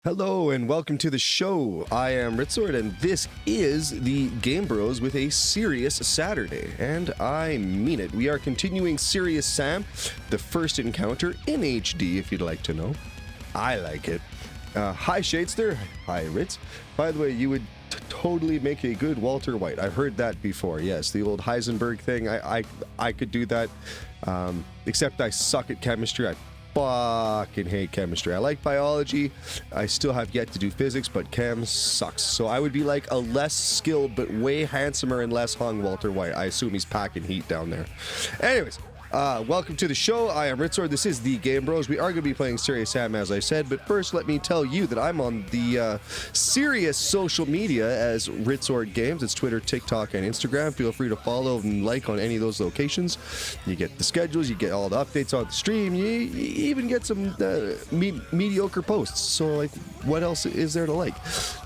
Hello and welcome to the show. I am Ritzord and this is the Game Bros with a serious Saturday. And I mean it. We are continuing Serious Sam, the first encounter in HD if you'd like to know. I like it. Hi Shadester. Hi Ritz. By the way, you would totally make a good Walter White. I've heard that before. Yes, the old Heisenberg thing. I could do that. Except I suck at chemistry. I fucking hate chemistry. I like biology. I still have yet to do physics, but chem sucks. So I would be like a less skilled but way handsomer and less hung Walter White. I assume he's packing heat down there. Anyways, welcome to the show. I am Ritzord. This is the Game Bros. We are going to be playing Serious Sam, as I said, but first let me tell you that I'm on the serious social media as Ritzord Games. It's Twitter, TikTok, and Instagram. Feel free to follow and like on any of those locations. You get the schedules, you get all the updates on the stream, you even get some mediocre posts. So, like, what else is there to like?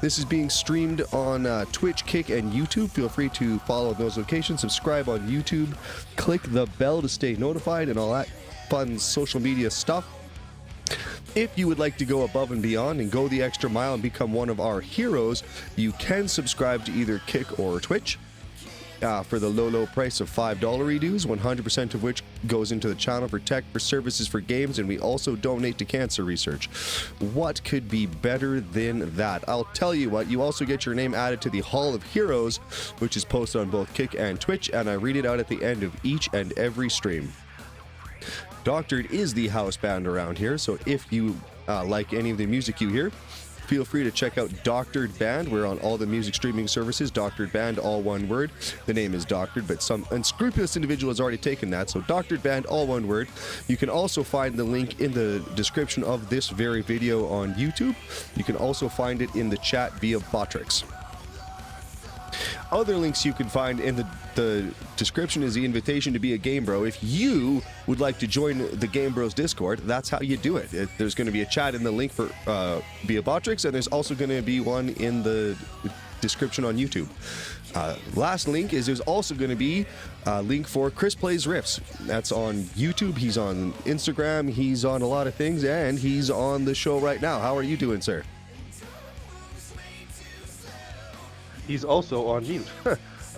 This is being streamed on Twitch, Kick, and YouTube. Feel free to follow those locations, subscribe on YouTube, click the bell to stay notified, and all that fun social media stuff. If you would like to go above and beyond and go the extra mile and become one of our heroes, you can subscribe to either Kick or Twitch for the low price of $5 dues, 100% of which goes into the channel for tech, for services, for games, and we also donate to cancer research. What could be better than that? I'll tell you what, you also get your name added to the Hall of Heroes, which is posted on both Kick and Twitch, and I read it out at the end of each and every stream. Doctored is the house band around here, so if you like any of the music you hear, feel free to check out Doctored Band. We're on all the music streaming services. Doctored Band, all one word. The name is Doctored, but some unscrupulous individual has already taken that, so Doctored Band, all one word. You can also find the link in the description of this very video on YouTube. You can also find it in the chat via Botrix. Other links you can find in the description is the invitation to be a Game Bro. If you would like to join the Game Bros Discord, that's how you do it. There's going to be a chat in the link for via Botrix, and there's also going to be one in the description on YouTube. Last link is there's also going to be a link for Chris Plays Riffs. That's on YouTube. He's on Instagram. He's on a lot of things, and he's on the show right now. How are you doing, sir? He's also on mute.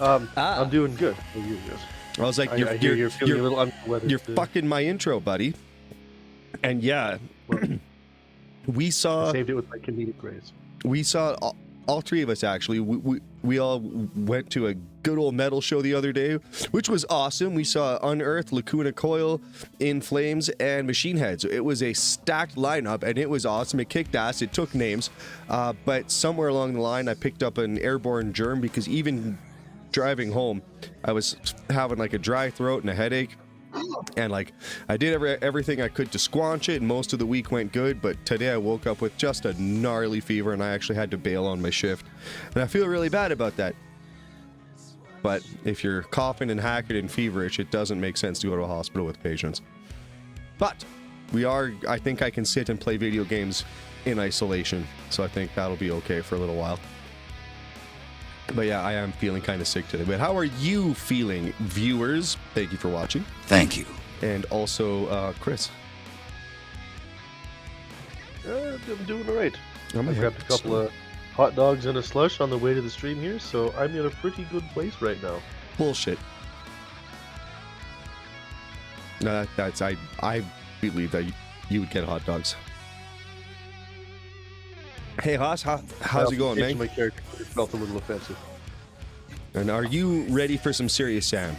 I'm doing good. I was like, you're feeling a little under the weather. You're fucking my intro, buddy. And yeah, we saw. I saved it with my comedic grace. We saw all three of us actually. We all went to a good old metal show the other day, which was awesome. We saw Unearthed, Lacuna Coil, In Flames, and Machine Head. So it was a stacked lineup, and it was awesome. It kicked ass. It took names, but somewhere along the line, I picked up an airborne germ because even driving home, I was having like a dry throat and a headache. And like I did everything I could to squanch it, and most of the week went good, but today I woke up with just a gnarly fever and I actually had to bail on my shift, and I feel really bad about that. But if you're coughing and hacking and feverish, it doesn't make sense to go to a hospital with patients. But I think I can sit and play video games in isolation, so I think that'll be okay for a little while. But yeah, I am feeling kind of sick today. But how are you feeling, viewers? Thank you for watching. Thank you. And also, Chris. I'm doing all right. I I grabbed a couple of hot dogs and a slush on the way to the stream here, so I'm in a pretty good place right now. Bullshit. No, that's I believe that you would get hot dogs. Hey Haas, how's it going, man? My character felt a little offensive. And are you ready for some Serious Sam?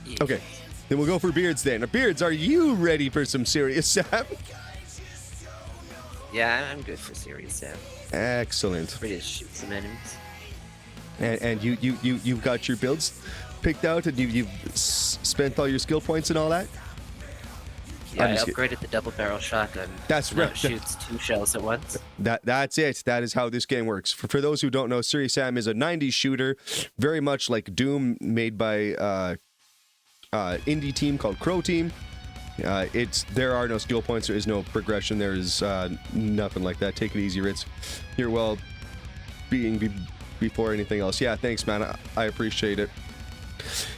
Yeah. Okay, then we'll go for Beards then. Beards, are you ready for some Serious Sam? Yeah, I'm good for Serious Sam. Excellent. Ready to shoot some enemies. And you've got your builds picked out, and you've spent all your skill points and all that? Yeah, I upgraded the double barrel shotgun. That's now right. It shoots 2 shells at once. That's it. That is how this game works. For those who don't know, Serious Sam is a 90s shooter, very much like Doom, made by indie team called Crow Team. There are no skill points. There is no progression. There is nothing like that. Take it easy, Ritz. You're well being before anything else. Yeah, thanks, man. I appreciate it.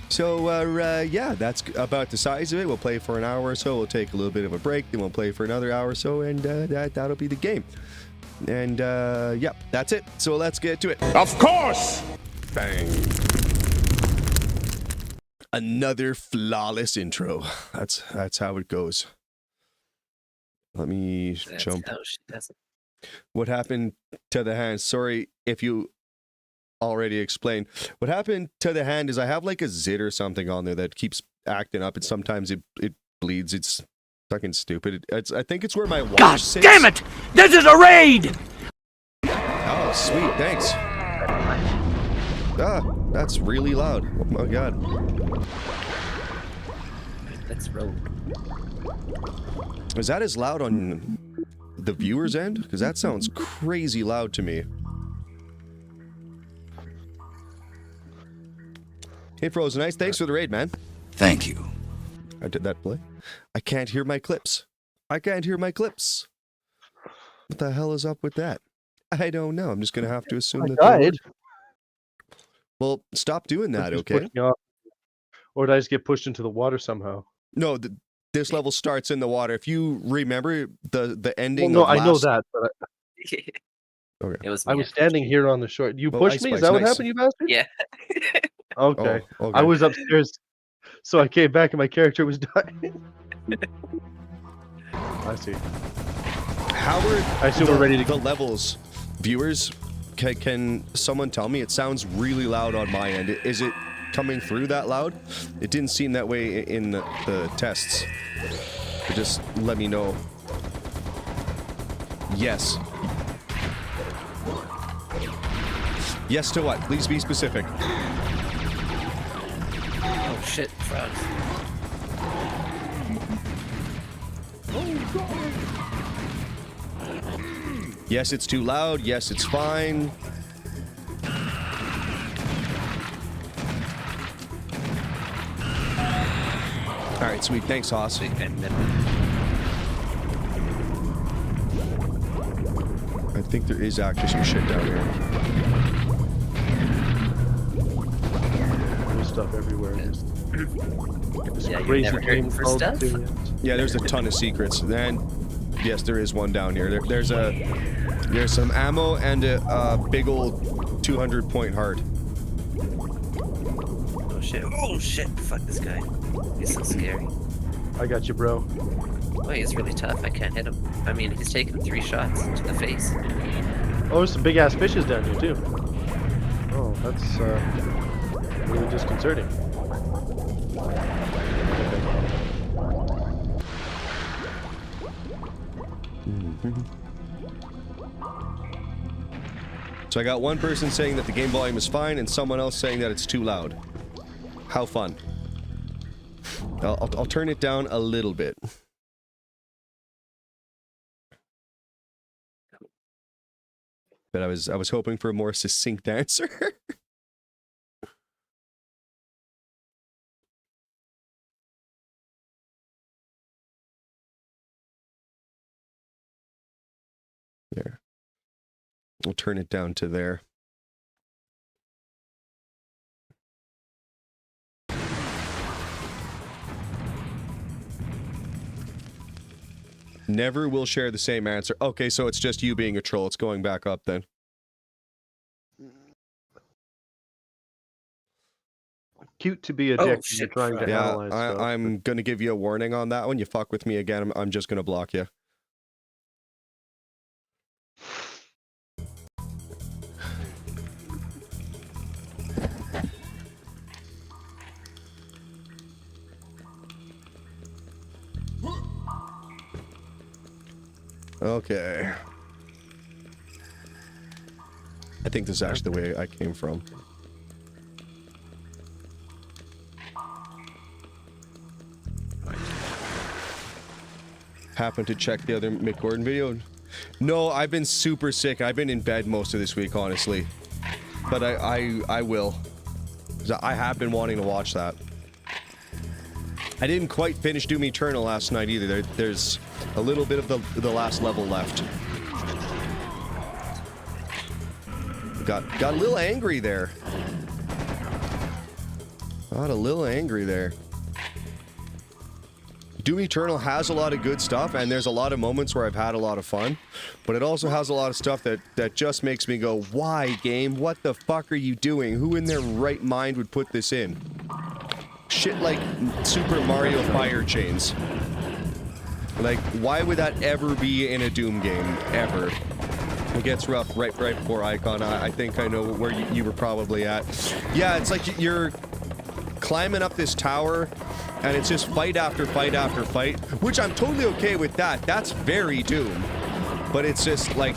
So, yeah, that's about the size of it. We'll play for an hour or so. We'll take a little bit of a break. Then we'll play for another hour or so, and that'll be the game. And, yeah, that's it. So let's get to it. Of course! Bang. Another flawless intro. That's how it goes. Let me jump. How she does it. What happened to the hand? Sorry if you already explained. What happened to the hand is I have like a zit or something on there that keeps acting up, and sometimes it bleeds. It's fucking stupid. I think it's where my watch God sits. damn it! This is a raid! Oh, sweet. Thanks. Ah, that's really loud. Oh my god. Let's roll. Is that as loud on the viewer's end? Because that sounds crazy loud to me. Hey, Frozen Ice, thanks for the raid, man. Thank you. I did that play. I can't hear my clips. I can't hear my clips. What the hell is up with that? I don't know. I'm just going to have to assume that they died. work. Well, stop doing that, Just okay? Or did I just get pushed into the water somehow? No, this level starts in the water. If you remember the ending. Well, no, of I know last... that, but Okay. It was I me, was standing here on the shore. You pushed Ice me? Is Spice, that what nice. happened, you bastard? Yeah. Okay. Oh, okay. I was upstairs, so I came back and my character was dying. I see. How are I assume we're ready to the levels, viewers? Can someone tell me? It sounds really loud on my end. Is it coming through that loud? It didn't seem that way in the tests. But just let me know. Yes. Yes to what? Please be specific. Oh shit, frogs. Yes, it's too loud. Yes, it's fine. All right, sweet. Thanks, Haas. I think there is actually some shit down here. There's stuff everywhere. This Yeah, you've crazy never heard game for called stuff? Yeah, there's a ton of secrets. And yes, there is one down here. There's some ammo and a big old 200-point heart. Oh shit. Oh shit. Fuck this guy. He's so scary. I got you, bro. Oh, he's really tough. I can't hit him. I mean, he's taken 3 shots to the face. Oh, there's some big ass fishes down here too. Oh, that's really disconcerting. So I got one person saying that the game volume is fine and someone else saying that it's too loud. How fun. I'll turn it down a little bit. But I was hoping for a more succinct answer. There. We'll turn it down to there. Never will share the same answer. Okay, so it's just you being a troll. It's going back up then. Cute to be a dick when shit, you're trying to Yeah, analyze stuff. I'm gonna give you a warning on that one. You fuck with me again, I'm just gonna block you. Okay. I think this is actually the way I came from. Happened to check the other Mick Gordon video? No, I've been super sick. I've been in bed most of this week, honestly. But I will. I have been wanting to watch that. I didn't quite finish Doom Eternal last night either. There's a little bit of the last level left. Got a little angry there. Got a little angry there. Doom Eternal has a lot of good stuff, and there's a lot of moments where I've had a lot of fun, but it also has a lot of stuff that just makes me go, why, game? What the fuck are you doing? Who in their right mind would put this in? Shit like Super Mario Fire Chains. Like, why would that ever be in a Doom game? Ever. It gets rough right before Icon. I think I know where you were probably at. Yeah, it's like you're climbing up this tower, and it's just fight after fight after fight, which I'm totally okay with that. That's very Doom. But it's just like,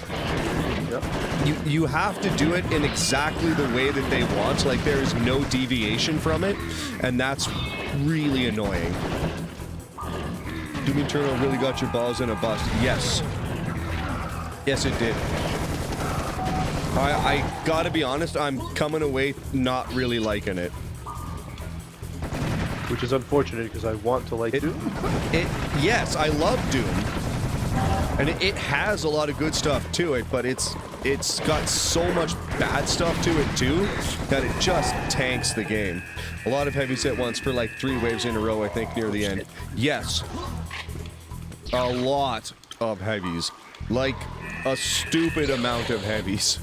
you have to do it in exactly the way that they want. Like, there's no deviation from it, and that's really annoying. Doom Eternal really got your balls in a bust. Yes. Yes, it did. I gotta be honest, I'm coming away not really liking it. Which is unfortunate because I want to like Doom. Yes, I love Doom. And it has a lot of good stuff to it, but it's got so much bad stuff to it too that it just tanks the game. A lot of heavies at once for like 3 waves in a row, I think, near the end. Yes. A lot of heavies. Like a stupid amount of heavies.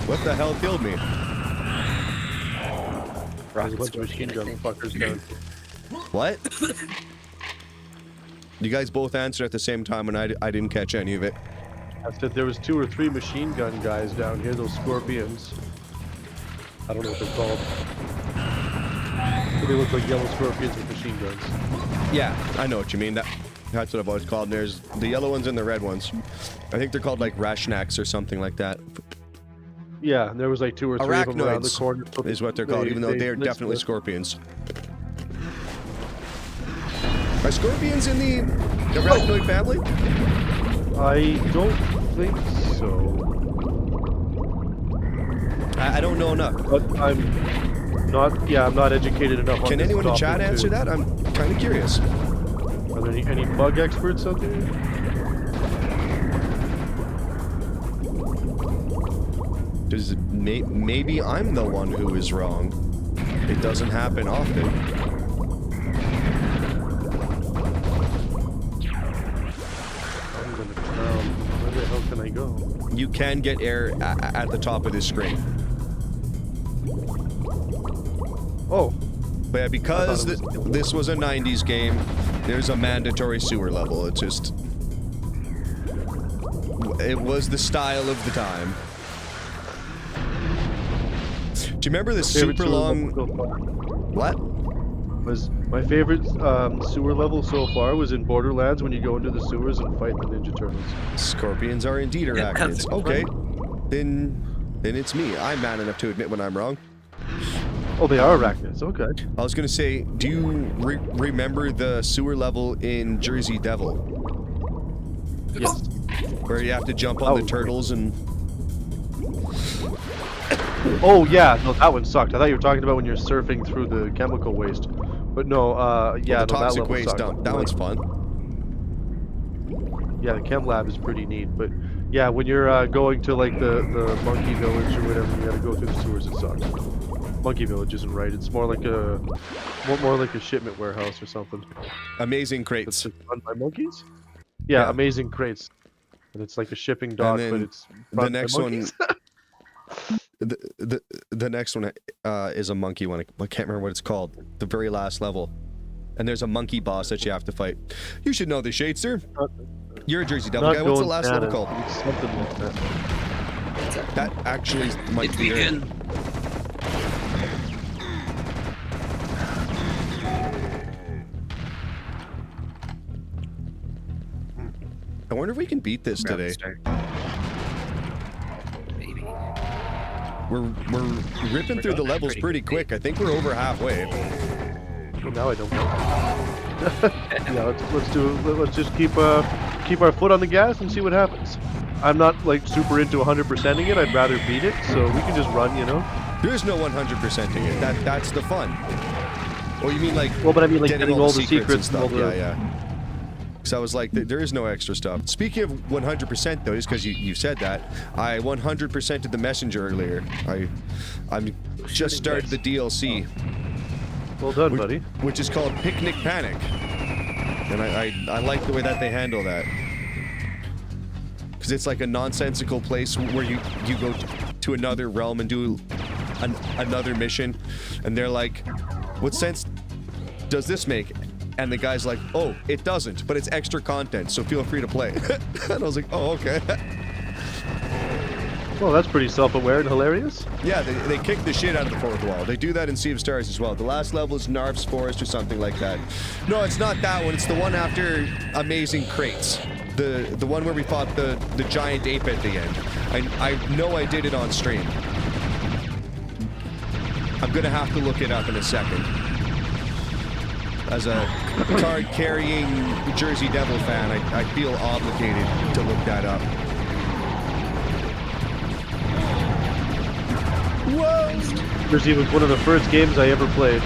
What the hell killed me? There's a bunch of machine gun fuckers down. What? You guys both answered at the same time and I didn't catch any of it. I said there was 2 or 3 machine gun guys down here, those scorpions. I don't know what they're called. But they look like yellow scorpions with machine guns. Yeah, I know what you mean. That's what I've always called. There's the yellow ones and the red ones. I think they're called like Rashnaks or something like that. Yeah, and there was like 2 or 3 of them around the Arachnoids corner. is what they're called, even though they're definitely scorpions. Are scorpions in the arachnoid family? I don't think so. I don't know enough. But I'm not educated enough on Can this anyone in chat topic answer that? I'm kind of curious. Are there any bug experts out there? Maybe I'm the one who is wrong. It doesn't happen often. I'm gonna drown. Where the hell can I go? You can get air at the top of this screen. Oh. But yeah, because this was a 90s game, there's a mandatory sewer level. It was the style of the time. Do you remember the super long... What? My favorite sewer level so far was in Borderlands when you go into the sewers and fight the Ninja Turtles. Scorpions are indeed arachnids. Okay. Then it's me. I'm man enough to admit when I'm wrong. Oh, they are arachnids. Okay. I was gonna say, do you remember the sewer level in Jersey Devil? Yes. Where you have to jump on the turtles and... Oh yeah, no, that one sucked. I thought you were talking about when you're surfing through the chemical waste. But no, yeah, the no, toxic that level waste sucked. dump. That one's fun. Yeah, the chem lab is pretty neat, but yeah, when you're going to like the monkey village or whatever, you gotta go through the sewers. It sucks. Monkey village isn't right. It's more like a shipment warehouse or something. Amazing It's crates. run by monkeys. Yeah, Yeah. amazing crates. And it's like a shipping dock, then but it's the run by next one- monkeys. The next one is a monkey one. I can't remember what it's called. The very last level. And there's a monkey boss that you have to fight. You should know this, Shadester. You're a Jersey Devil Not guy. What's the going last level Canada. called? It's something like that. That actually might be there. I wonder if we can beat this today. Maybe. We're ripping through the levels pretty quick. I think we're over halfway. Well, now I don't know. Yeah, let's just keep our foot on the gas and see what happens. I'm not like super into 100%ing it. I'd rather beat it, so we can just run, you know. There's no 100%ing it. That's the fun. Oh, you mean like? Well, but I mean like getting getting all the and secrets and stuff. all the... Yeah. Because I was like, there is no extra stuff. Speaking of 100% though, just because you said that, I 100%ed the messenger earlier. I'm just started the DLC. Well done, buddy. Which is called Picnic Panic. And I like the way that they handle that. Because it's like a nonsensical place where you go to another realm and do another mission. And they're like, what sense does this make? And the guy's like, oh, it doesn't, but it's extra content, so feel free to play. And I was like, oh, okay. Well, that's pretty self-aware and hilarious. Yeah, they kick the shit out of the fourth wall. They do that in Sea of Stars as well. The last level is Narf's Forest or something like that. No, it's not that one. It's the one after Amazing Crates. The one where we fought the giant ape at the end. I know I did it on stream. I'm gonna have to look it up in a second. As a card-carrying Jersey Devil fan, I feel obligated to look that up. Whoa! Jersey was one of the first games I ever played.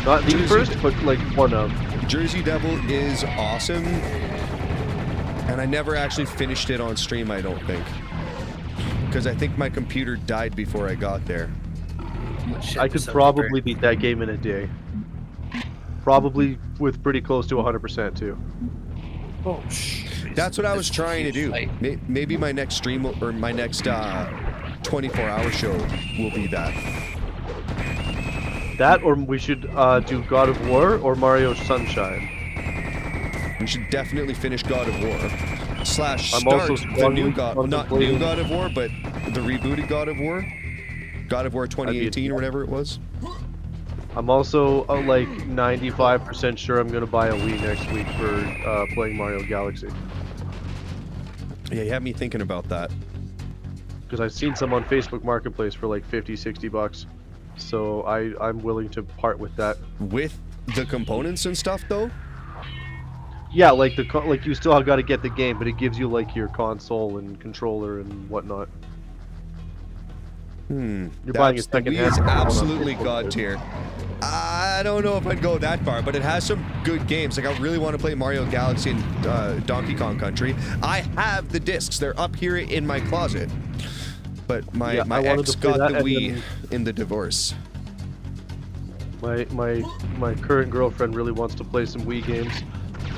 Not the first, but like one of. Jersey Devil is awesome, and I never actually finished it on stream, I don't think. Because I think my computer died before I got there. Shit, I could so probably beat that game in a day. Probably with pretty close to 100% too. Oh, shit. That's what I was This trying to do. fight. Maybe my next stream or my next 24-hour show will be that. That, or we should do God of War or Mario Sunshine. We should definitely finish God of War. / I'm start also the new strongly not new God of War, but the rebooted God of War. God of War 2018 or whatever it was. I'm also like 95% sure I'm gonna buy a Wii next week for playing Mario Galaxy. Yeah, you had me thinking about that. Because I've seen some on Facebook Marketplace for like 50-60 bucks. So I'm willing to part with that. With the components and stuff, though? Yeah, like like you still have got to get the game, but it gives you like your console and controller and whatnot. You're buying a The second Wii hand is one on absolutely Facebook, god dude. tier. I don't know if I'd go that far, but it has some good games. Like, I really want to play Mario Galaxy and Donkey Kong Country. I have the discs. They're up here in my closet. But my I wanted ex to play got that the and Wii then- in the divorce. My current girlfriend really wants to play some Wii games,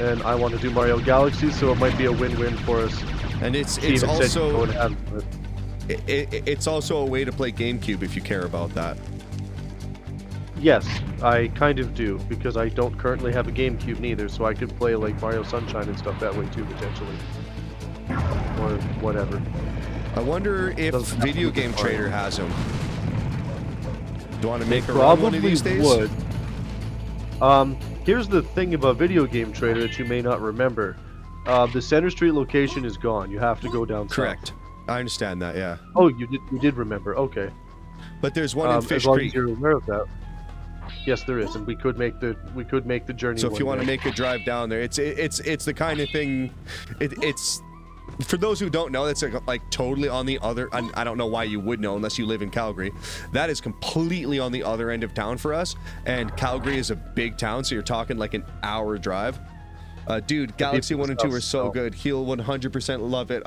and I want to do Mario Galaxy, so it might be a win-win for us. And it's She even said she'd go also and have it. it's also a way to play GameCube if you care about that. Yes, I kind of do, because I don't currently have a GameCube neither, so I could play like Mario Sunshine and stuff that way too, potentially. Or whatever. I wonder if Doesn't have to Video be Game Mario. Trader has them. Do you want to make a run one of these days? Would. Here's the thing about Video Game Trader that you may not remember. The Center Street location is gone. You have to go down south. Correct. I understand that, yeah. Oh, you did remember. Okay. But there's one in Fish as long Creek. as you're aware of that. Yes, there is, and we could make the journey. So if you one want to day. make a drive down there, it's the kind of thing. It's for those who don't know, that's like totally on the other. I don't know why you would know unless you live in Calgary. That is completely on the other end of town for us. And Calgary is a big town, so you're talking like an hour drive. Dude, Galaxy 1 and 2 are so good. He'll 100% love it.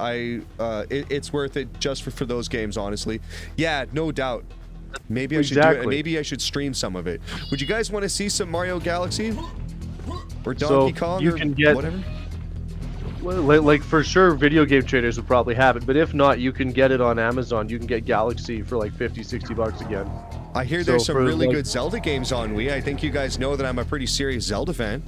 It's worth it just for those games, honestly. Yeah, no doubt. Maybe I should do it. And maybe I should stream some of it. Would you guys want to see some Mario Galaxy or Donkey Kong you or can get- whatever? Well, like for sure, video game traders would probably have it, but if not, you can get it on Amazon. You can get Galaxy for like 50-60 bucks again. I hear there's So some for, really like- good Zelda games on Wii. I think you guys know that I'm a pretty serious Zelda fan.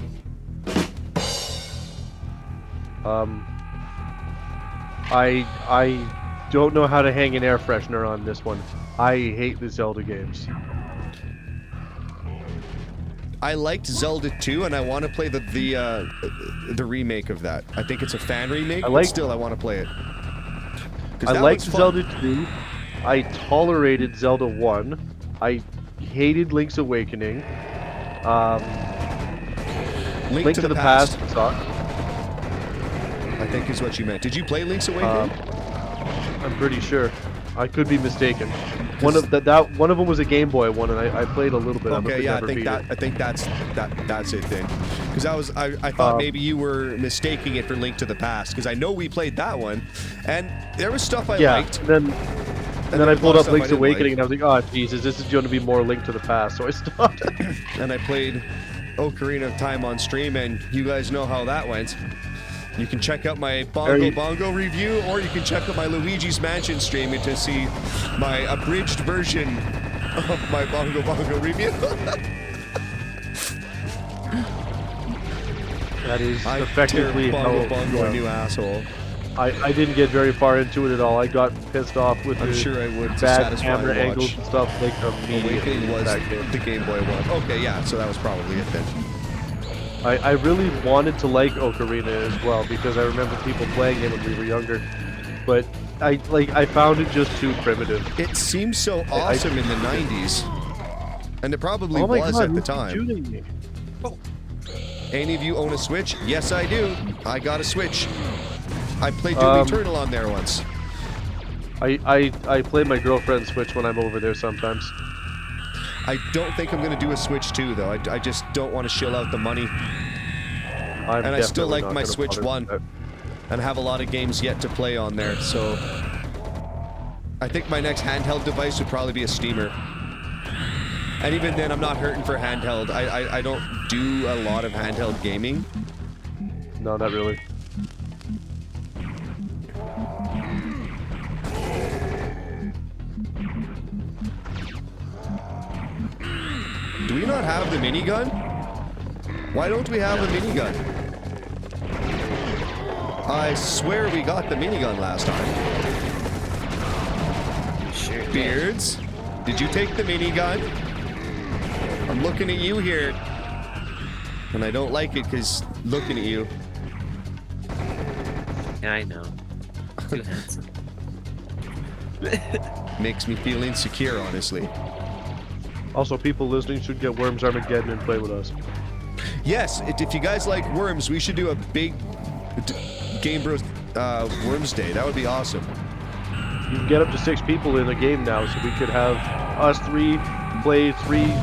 I don't know how to hang an air freshener on this one. I hate the Zelda games. I liked Zelda 2, and I want to play the remake of that. I think it's a fan remake, but still I want to play it. I liked Zelda 2. I tolerated Zelda 1. I hated Link's Awakening. Link to the Past sucked. I think is what you meant. Did you play Link's Awakening? I'm pretty sure. I could be mistaken. One of them was a Game Boy one, and I played a little bit of it. Okay, but yeah, never I think that's it then. Because I thought maybe you were mistaking it for Link to the Past, because I know we played that one, and there was stuff I liked. And then I pulled there was up a lot of Link's stuff I didn't Awakening, like. and I was like, oh Jesus, this is going to be more Link to the Past, so I stopped. And I played Ocarina of Time on stream, and you guys know how that went. You can check out my Bongo review, or you can check out my Luigi's Mansion stream to see my abridged version of my Bongo review. That is I effectively tear how Bongo a new asshole. I didn't get very far into it at all. I got pissed off with I'm the sure I would. bad camera angles and stuff like Awakening immediately. was Back then. the Game Boy one. Okay, yeah, so that was probably it then. I really wanted to like Ocarina as well because I remember people playing it when we were younger, but I found it just too primitive. It seemed so awesome in the 90s, and it probably Oh my was God, at the who's time. shooting me? Any of you own a Switch? Yes, I do. I got a Switch. I played Doom Eternal on there once. I play my girlfriend's Switch when I'm over there sometimes. I don't think I'm gonna do a Switch 2 though. I just don't want to shill out the money. And I still like my Switch 1. And have a lot of games yet to play on there, so I think my next handheld device would probably be a steamer. And even then, I'm not hurting for handheld. I don't do a lot of handheld gaming. No, not really. Do we not have the minigun? Why don't we have a minigun? I swear we got the minigun last time. Sure did. Beards, did you take the minigun? I'm looking at you here. And I don't like it because looking at you. Yeah, I know. Too handsome. Makes me feel insecure, honestly. Also, people listening should get Worms Armageddon and play with us. Yes, if you guys like Worms, we should do a big Game Bros Worms Day. That would be awesome. You can get up to 6 people in a game now, so we could have us 3 play 3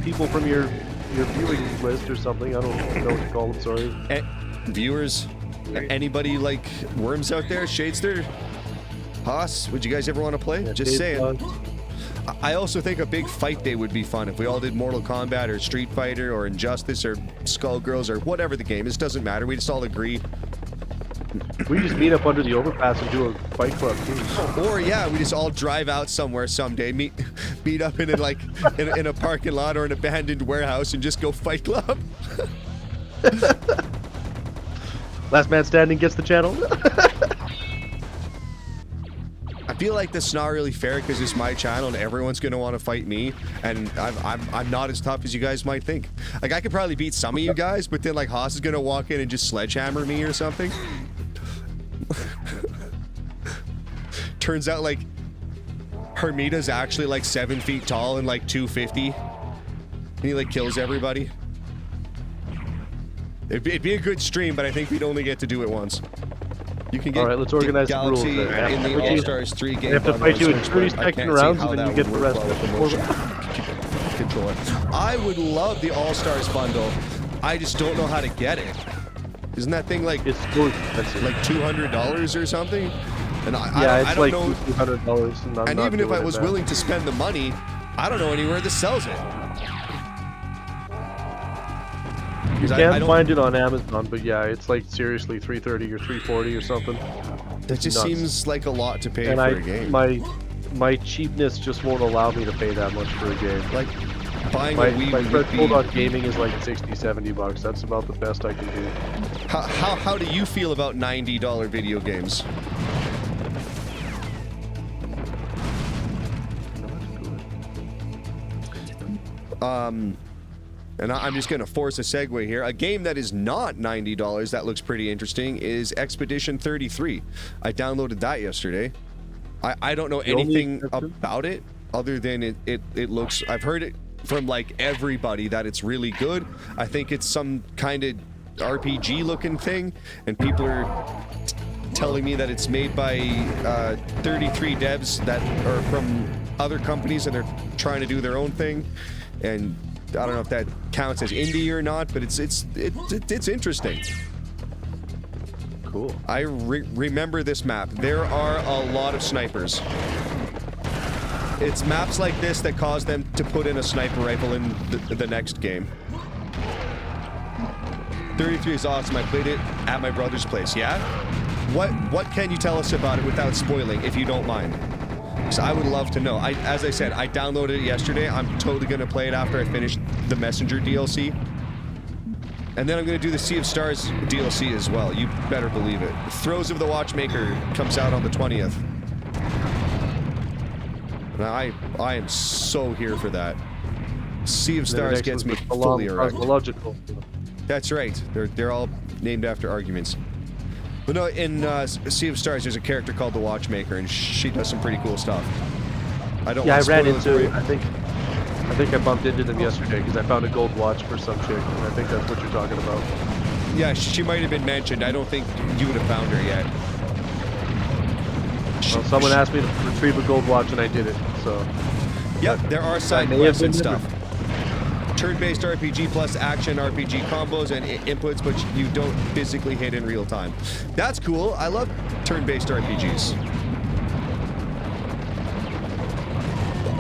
people from your viewing list or something. I don't know what to call them, sorry. Viewers, anybody like Worms out there? Shadester? Haas, would you guys ever want to play? Yeah, Just Dave, saying. I also think a big fight day would be fun if we all did Mortal Kombat or Street Fighter or Injustice or Skullgirls or whatever the game is. Doesn't matter. We just all agree. We just meet up under the overpass and do a fight club too. Or yeah, we just all drive out somewhere someday, meet up in like in a parking lot or an abandoned warehouse and just go fight club. Last man standing gets the channel. I feel like that's not really fair because it's my channel and everyone's gonna want to fight me, and I'm not as tough as you guys might think. Like I could probably beat some of you guys, but then like Haas is gonna walk in and just sledgehammer me or something. Turns out like Hermita's actually like 7 feet tall and like 250, and he like kills everybody. It'd be a good stream, but I think we'd only get to do it once. You can get Alright, let's organize the rules Galaxy then. in the All-Stars 3 game. We have to fight you in 30-second rounds and then you get the rest of the controller. I would love the All-Stars bundle. I just don't know how to get it. Isn't that thing like it's too expensive. Like $200 or something? And I don't like know. $200. And even if I was willing to spend the money, I don't know anywhere that sells it. You can find it on Amazon, but yeah, it's like seriously $330 or $340 or something. That just seems like a lot to pay and for a game. My cheapness just won't allow me to pay that much for a game. Like buying my a Wii threshold on gaming is like $60-70. That's about the best I can do. How do you feel about $90 video games? And I'm just going to force a segue here. A game that is not $90 that looks pretty interesting is Expedition 33. I downloaded that yesterday. I don't know anything about it other than it looks... I've heard it from like everybody that it's really good. I think it's some kind of RPG looking thing, and people are telling me that it's made by 33 devs that are from other companies and they're trying to do their own thing. And I don't know if that counts as indie or not, but it's interesting. Cool. I remember this map. There are a lot of snipers. It's maps like this that cause them to put in a sniper rifle in the next game. 33 is awesome. I played it at my brother's place. Yeah? What can you tell us about it without spoiling, if you don't mind? So I would love to know. As I said, I downloaded it yesterday. I'm totally going to play it after I finish the Messenger DLC. And then I'm going to do the Sea of Stars DLC as well. You better believe it. Throes of the Watchmaker comes out on the 20th. And I am so here for that. Sea of Stars gets me fully erect. That's right. They're all named after arguments. But no, in Sea of Stars, there's a character called the Watchmaker, and she does some pretty cool stuff. I ran into. I think I bumped into them yesterday because I found a gold watch for some chick. And I think that's what you're talking about. Yeah, she might have been mentioned. I don't think you would have found her yet. Well, someone asked me to retrieve a gold watch and I did it, so... Yep, there are side may have quests and been stuff. Turn-based RPG plus action RPG combos and inputs, but you don't physically hit in real time. That's cool. I love turn-based RPGs.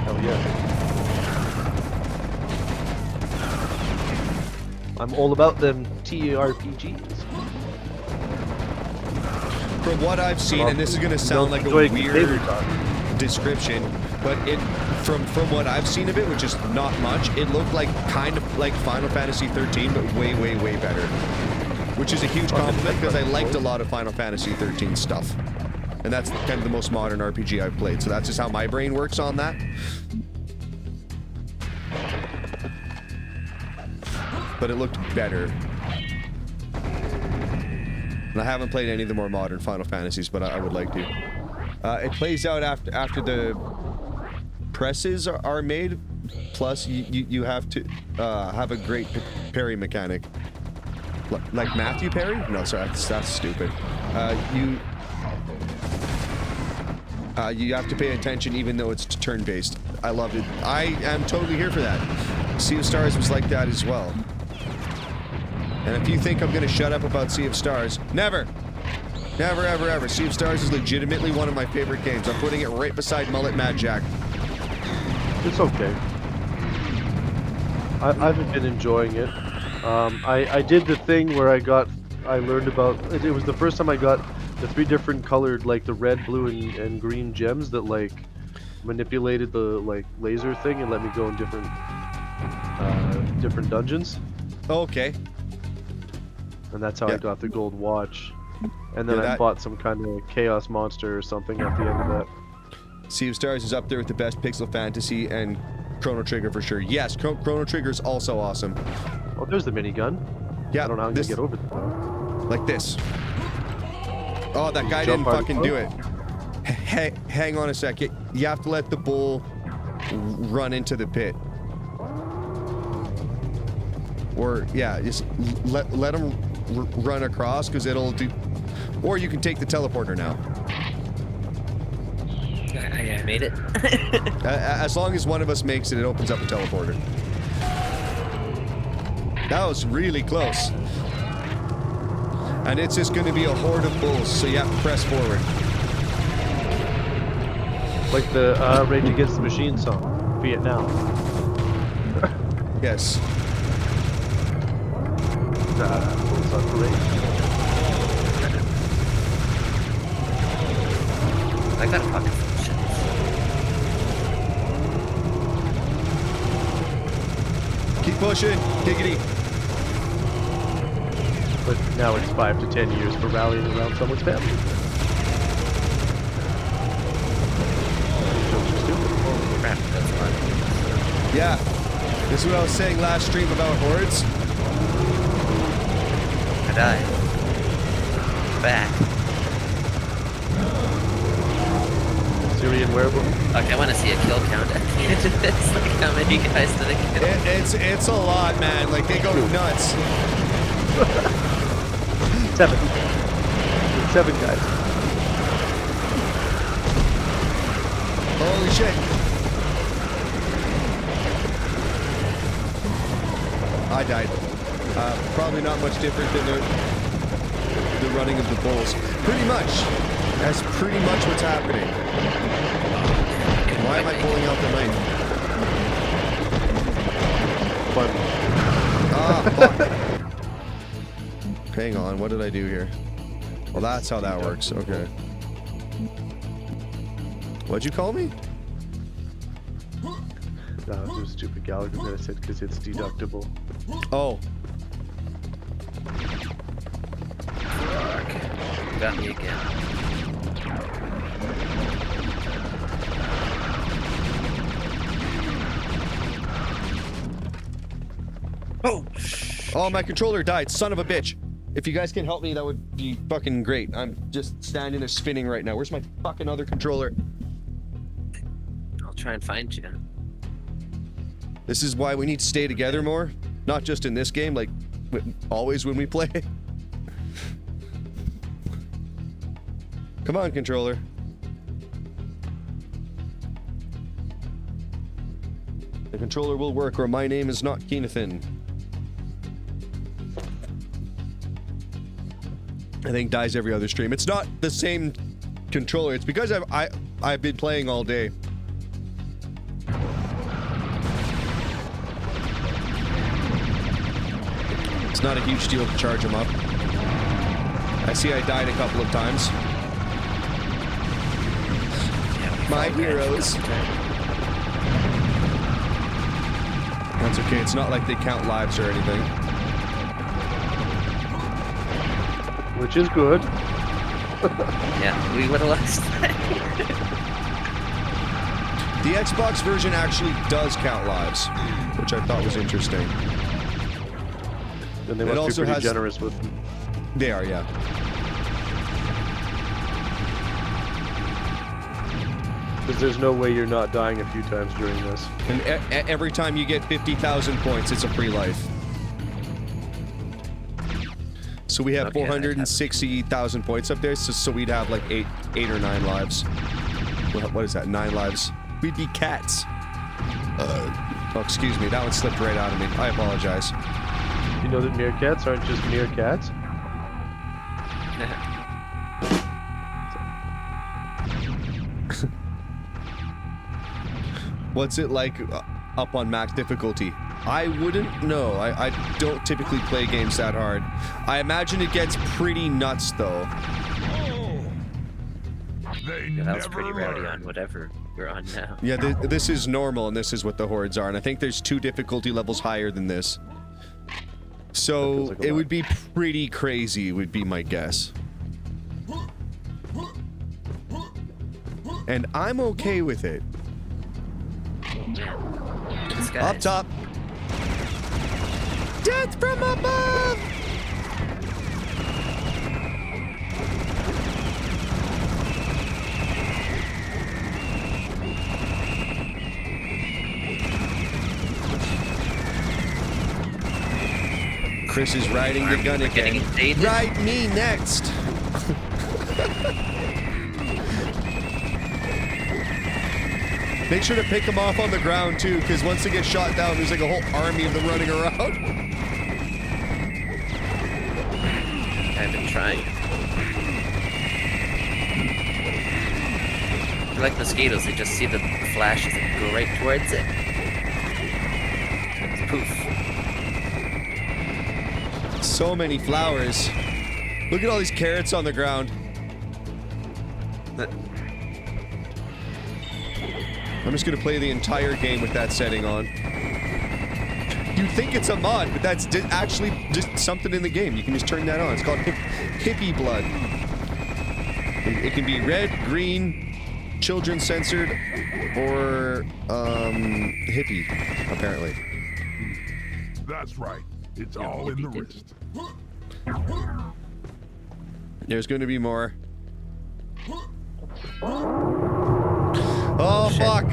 Hell yeah. I'm all about them TRPGs. From what I've seen, and this is going to sound like a weird description, but from what I've seen of it, which is not much, it looked like kind of like Final Fantasy 13, but way better. Which is a huge compliment because I liked a lot of Final Fantasy 13 stuff. And that's kind of the most modern RPG I've played, so that's just how my brain works on that. But it looked better. And I haven't played any of the more modern Final Fantasies, but I would like to. It plays out after the presses are made. Plus, you have to have a great parry mechanic. Like Matthew Perry? No, sorry, that's stupid. You have to pay attention even though it's turn-based. I loved it. I am totally here for that. Sea of Stars was like that as well. And if you think I'm gonna shut up about Sea of Stars, never! Never, ever, ever. Sea of Stars is legitimately one of my favorite games. I'm putting it right beside Mullet Mad Jack. It's okay. I've been enjoying it. I did the thing where I learned about, it was the first time I got the 3 different colored, like the red, blue, and green gems that like manipulated the like laser thing and let me go in different dungeons. Okay. And that's how I got the gold watch. And then I bought some kind of chaos monster or something at the end of that. Sea of Stars is up there with the best pixel fantasy and Chrono Trigger for sure. Yes, Chrono Trigger is also awesome. Oh, there's the minigun. Yeah, I don't know how I'm gonna get over there. Like this. Oh, that guy didn't fucking do it. Hang on a second. You have to let the bull run into the pit. Or, yeah, just let him run across, because it'll do... Or you can take the teleporter now. I made it. As long as one of us makes it, it opens up a teleporter. That was really close. And it's just going to be a horde of bulls, so you have to press forward. Like the Rage Against the Machine song. Be it now. Yes. Bulls on parade. I got a fucking shit. Keep pushing. Giggity. But now it's 5 to 10 years for rallying around someone's family. Jokes are stupid. Holy crap, that's fun. Yeah. This is what I was saying last stream about hordes. I died. Back. Syrian werewolf. Okay, I want to see a kill count at the end of this. Like, how many guys did I kill? It's a lot, man. Like, they go nuts. 7. 7 guys. Holy shit. I died. Probably not much different than the running of the bulls. Pretty much. That's pretty much what's happening. Why am I pulling out the knife? Fun. Ah, fuck. Hang on, what did I do here? Well, that's how that works. Okay. What'd you call me? No, it was a stupid Gallagher that I said because it's deductible. Oh. Fuck. You got me again. Oh, my controller died. Son of a bitch. If you guys can help me, that would be fucking great. I'm just standing there spinning right now. Where's my fucking other controller? I'll try and find you. This is why we need to stay together more. Not just in this game, like always when we play. Come on, controller. The controller will work, or my name is not Keenathan. I think dies every other stream. It's not the same controller. It's because I've been playing all day. It's not a huge deal to charge them up. I see I died a couple of times. Yeah, My heroes. That's okay. It's not like they count lives or anything. Which is good. Yeah, we would have lost. The Xbox version actually does count lives, which I thought was interesting. Then they It must also be pretty has- generous with them. They are, yeah. Because there's no way you're not dying a few times during this. And every time you get 50,000 points, it's a free life. So we have Okay, 460,000 points up there, so we'd have like eight or 9 lives. What is that? 9 lives. We'd be cats. Oh, excuse me. That one slipped right out of me. I apologize. You know that meerkats aren't just meerkats? What's it like up on max difficulty? I wouldn't know. I don't typically play games that hard. I imagine it gets pretty nuts, though. Yeah, that was pretty rowdy on whatever we're on now. Yeah, this is normal, and this is what the hordes are. And I think there's 2 difficulty levels higher than this. So That feels like a it lot. would be pretty crazy, would be my guess. And I'm okay with it. Yeah. This guy. Up top. Death from above! Chris is riding the gun We're getting again. invaded. Ride me next! Make sure to pick them off on the ground too, because once they get shot down, there's like a whole army of them running around. I've been trying. They're like mosquitoes, they just see the flashes and go right towards it. Poof. So many flowers. Look at all these carrots on the ground. I'm just gonna play the entire game with that setting on. You'd think it's a mod, but that's actually just something in the game. You can just turn that on. It's called hippie blood. It can be red, green, children censored, or hippie, apparently. That's right. It's all in the wrist. There's going to be more. Oh, fuck!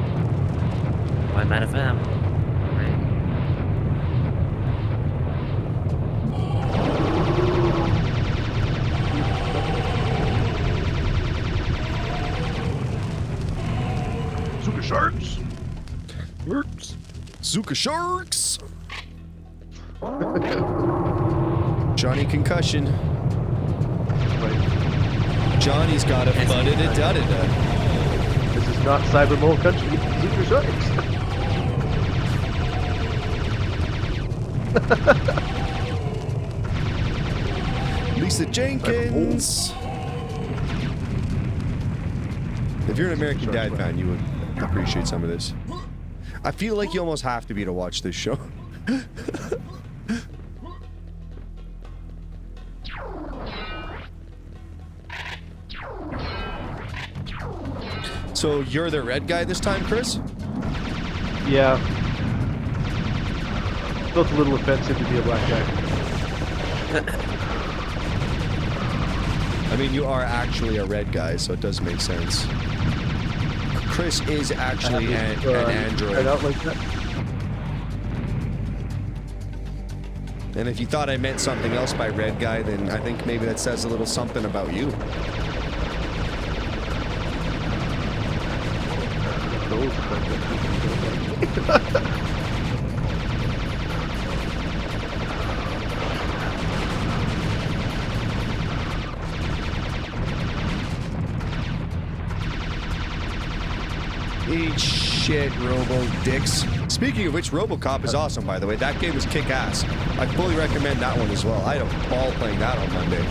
Oh, I'm out of ammo. Right. Zuka sharks. Zuka Sharks! Johnny Concussion. Right. Johnny's got a fudda-da-da-da. This is not Cyber Mole Country. Super Sharks. Lisa Jenkins! If you're an American Dad fan, you would appreciate some of this. I feel like you almost have to be to watch this show. So you're the red guy this time, Chris? Yeah. Felt a little offensive to be a black guy. I mean, you are actually a red guy, so it does make sense. Chris is actually an Right android. out like that. And if you thought I meant something else by red guy, then I think maybe that says a little something about you. Eat shit, Robo Dicks. Speaking of which, RoboCop is awesome, by the way. That game is kick-ass. I fully recommend that one as well. I had a ball playing that on Monday.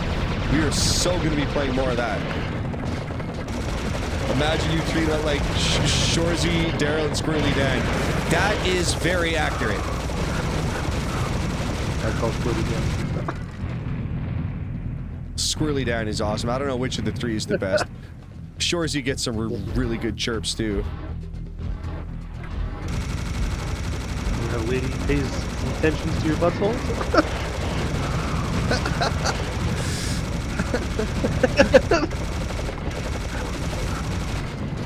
We are so going to be playing more of that. Imagine you three that like Shorzy, Daryl, and Squirrely Dan. That is very accurate. I call Squirrely Dan. Squirrely Dan is awesome. I don't know which of the three is the best. Shorzy gets some really good chirps too. A lady pays attention to your butthole.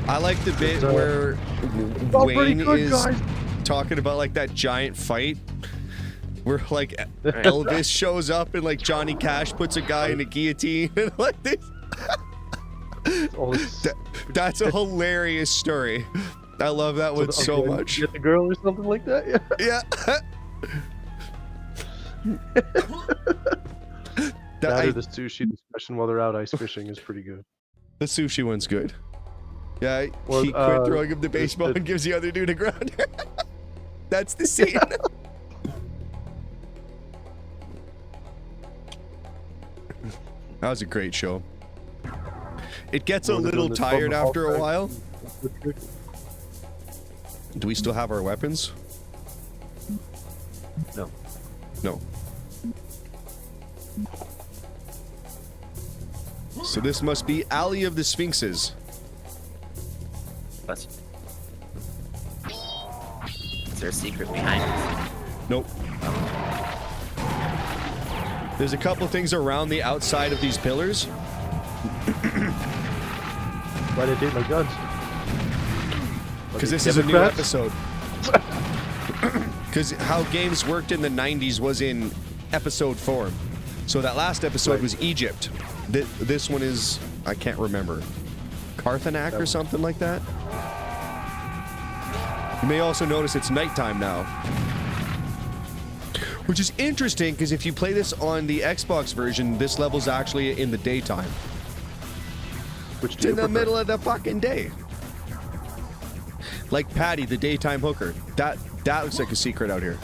I like the bit where Wayne is talking about like that giant fight where like Elvis shows up and like Johnny Cash puts a guy in a guillotine and like this. That's a hilarious story. I love that one so much. Get the girl or something like that. Yeah. That or the sushi discussion while they're out ice fishing is pretty good. The sushi one's good. Yeah, Well, he quit throwing him the baseball and gives the other dude a grounder. That's the scene. That was a great show. It gets a little tired after a while. Do we still have our weapons? No. No. So this must be Alley of the Sphinxes. Is there a secret behind us? Nope. There's a couple things around the outside of these pillars. Why did I take my guns? Because this is a new episode. Because how games worked in the 90s was in episode form. So that last episode was Egypt. This one is, I can't remember, Karthanak or something like that. You may also notice it's nighttime now. Which is interesting, because if you play this on the Xbox version, this level's actually in the daytime. It's in the middle of the fucking day. Like Patty, the daytime hooker. That looks like a secret out here.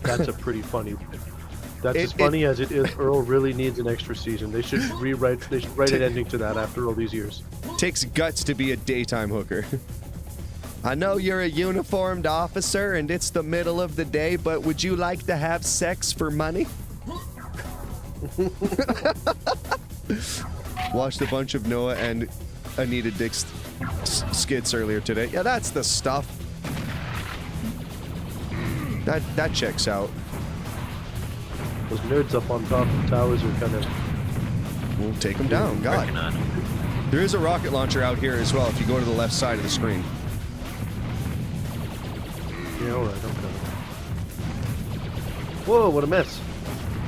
That's a pretty funny bit. That's as funny as it is. Earl really needs an extra season. They should rewrite. They should write an ending to that after all these years. Takes guts to be a daytime hooker. I know you're a uniformed officer and it's the middle of the day, but would you like to have sex for money? Watched a bunch of Noah and Anita Dick's skits earlier today. Yeah, that's the stuff. That checks out. Those nerds up on top of the towers are kind of... We'll take them down. God. There is a rocket launcher out here as well if you go to the left side of the screen. Yeah, alright, okay. Whoa, what a mess.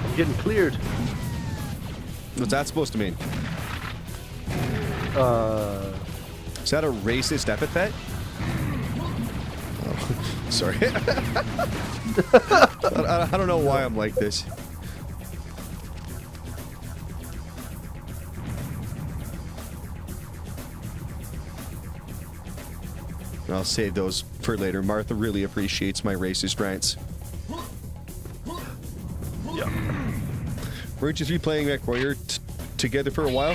I'm getting cleared. What's that supposed to mean? Is that a racist epithet? Oh, sorry. I don't know why I'm like this. I'll save those for later. Martha really appreciates my racist rants. Yeah. Weren't you three playing MechWarrior together for a while?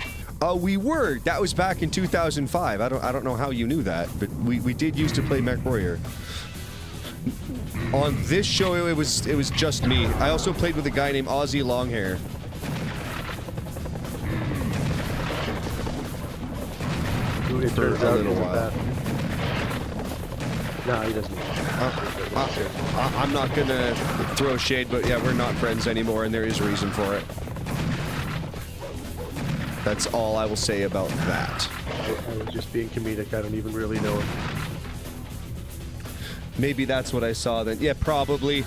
We were. That was back in 2005. I don't know how you knew that, but we did used to play MechWarrior. On this show, it was just me. I also played with a guy named Ozzy Longhair. It turns out a little while. No, he doesn't. I'm not gonna throw shade, but yeah, we're not friends anymore, and there is a reason for it. That's all I will say about that. I was just being comedic. I don't even really know him. Maybe that's what I saw then. Yeah, probably.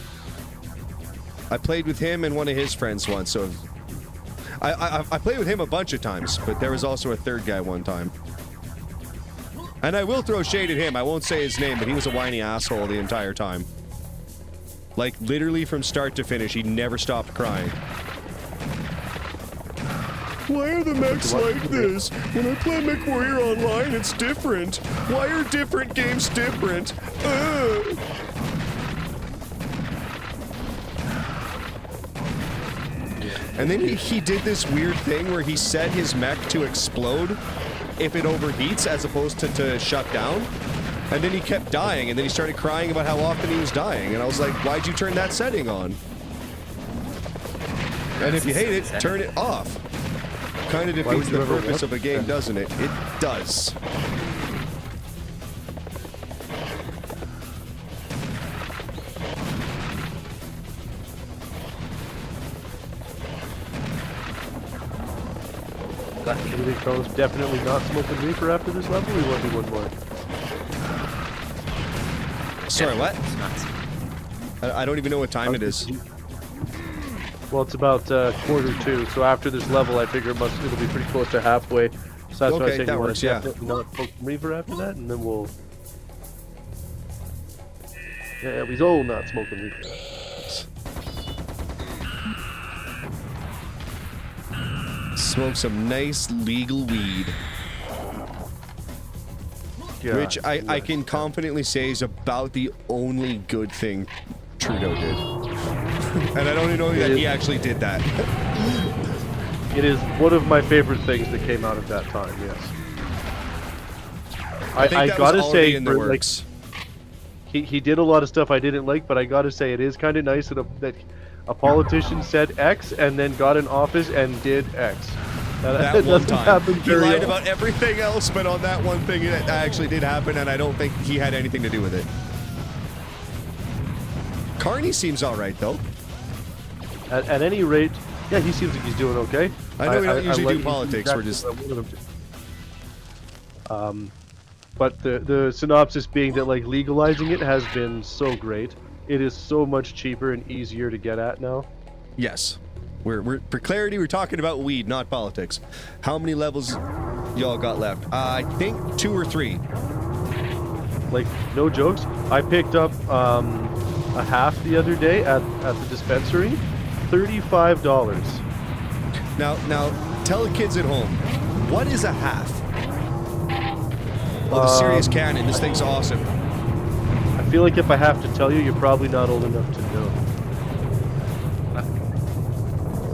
I played with him and one of his friends once, so I played with him a bunch of times, but there was also a third guy one time. And I will throw shade at him. I won't say his name, but he was a whiny asshole the entire time. Like, literally from start to finish, he never stopped crying. Why are the mechs like this? When I play MechWarrior Online, it's different. Why are different games different? And then he did this weird thing where he set his mech to explode if it overheats as opposed to shut down. And then he kept dying, and then he started crying about how often he was dying. And I was like, why'd you turn that setting on? And if you hate it, turn it off. Kind of defeats the purpose of a game, doesn't it? It does. Anything, Carlos? Definitely not smoking reefer after this level. We want to do one more. Sorry, what? I don't even know what time it is. Well, it's about quarter two. So after this level, I figure it'll be pretty close to halfway. So that's why I said that works. Yeah. Not smoke reefer after that, and then we'll. Yeah, we's all not smoking reefer. Smoke some nice legal weed. Yeah, which I can confidently say is about the only good thing Trudeau did. And I don't even know that he actually did that. It is one of my favorite things that came out of that time, yes. I gotta say, in the works. Like, he did a lot of stuff I didn't like, but I gotta say it is kind of nice that a politician said X and then got in office and did X. That one time. He lied about everything else, but on that one thing it actually did happen, and I don't think he had anything to do with it. Carney seems alright, though. At any rate, yeah, he seems like he's doing okay. I know we don't usually do politics, we're just... But the synopsis being that, like, legalizing it has been so great. It is so much cheaper and easier to get at now. Yes. We're for clarity, we're talking about weed, not politics. How many levels y'all got left? I think 2 or 3. Like, no jokes. I picked up a half the other day at the dispensary. $35. Now, tell the kids at home, what is a half? Well, the serious cannon, this thing's awesome. I feel like if I have to tell you, you're probably not old enough to know.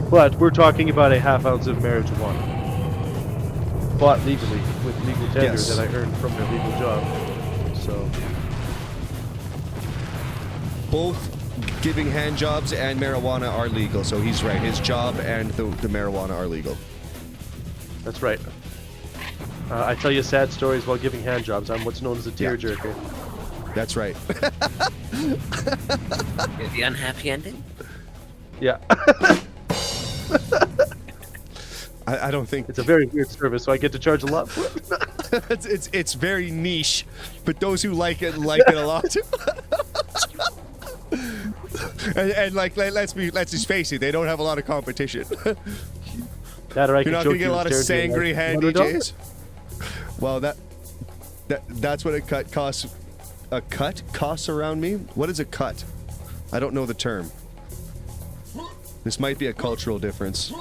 But we're talking about a half ounce of marijuana. Bought legally with legal tender that I earned from a legal job. So. Both giving hand jobs and marijuana are legal, so he's right. His job and the marijuana are legal. That's right. I tell you sad stories while giving hand jobs. I'm what's known as a tearjerker. That's right. The unhappy ending? Yeah. I don't think it's a very weird service, so I get to charge a lot for it. it's very niche, but those who like it a lot. and like let's just face it, they don't have a lot of competition. That or I You're not gonna get a lot of sangry hand DJs. Well, that's what a cut costs. A cut costs around me. What is a cut? I don't know the term. This might be a cultural difference.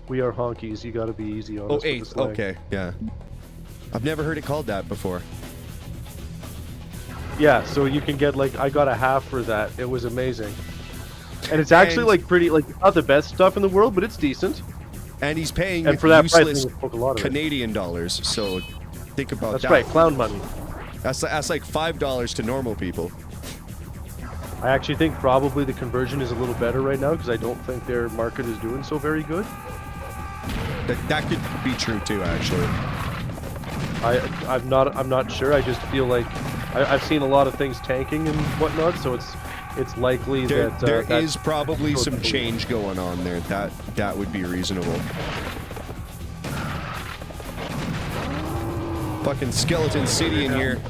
We are honkies. You gotta be easy on us. Oh, 8. Okay, yeah. I've never heard it called that before. Yeah, so you can get, like, I got a half for that. It was amazing. And it's actually, like, pretty, like, not the best stuff in the world, but it's decent. And he's paying and for that useless price, a lot of Canadian dollars, so think about that. That's right, clown money. That's like $5 to normal people. I actually think probably the conversion is a little better right now because I don't think their market is doing so very good. That could be true too, actually. I'm not sure. I just feel like I've seen a lot of things tanking and whatnot, so it's likely that there is probably some change going on there. That would be reasonable. Fucking Skeleton City in here.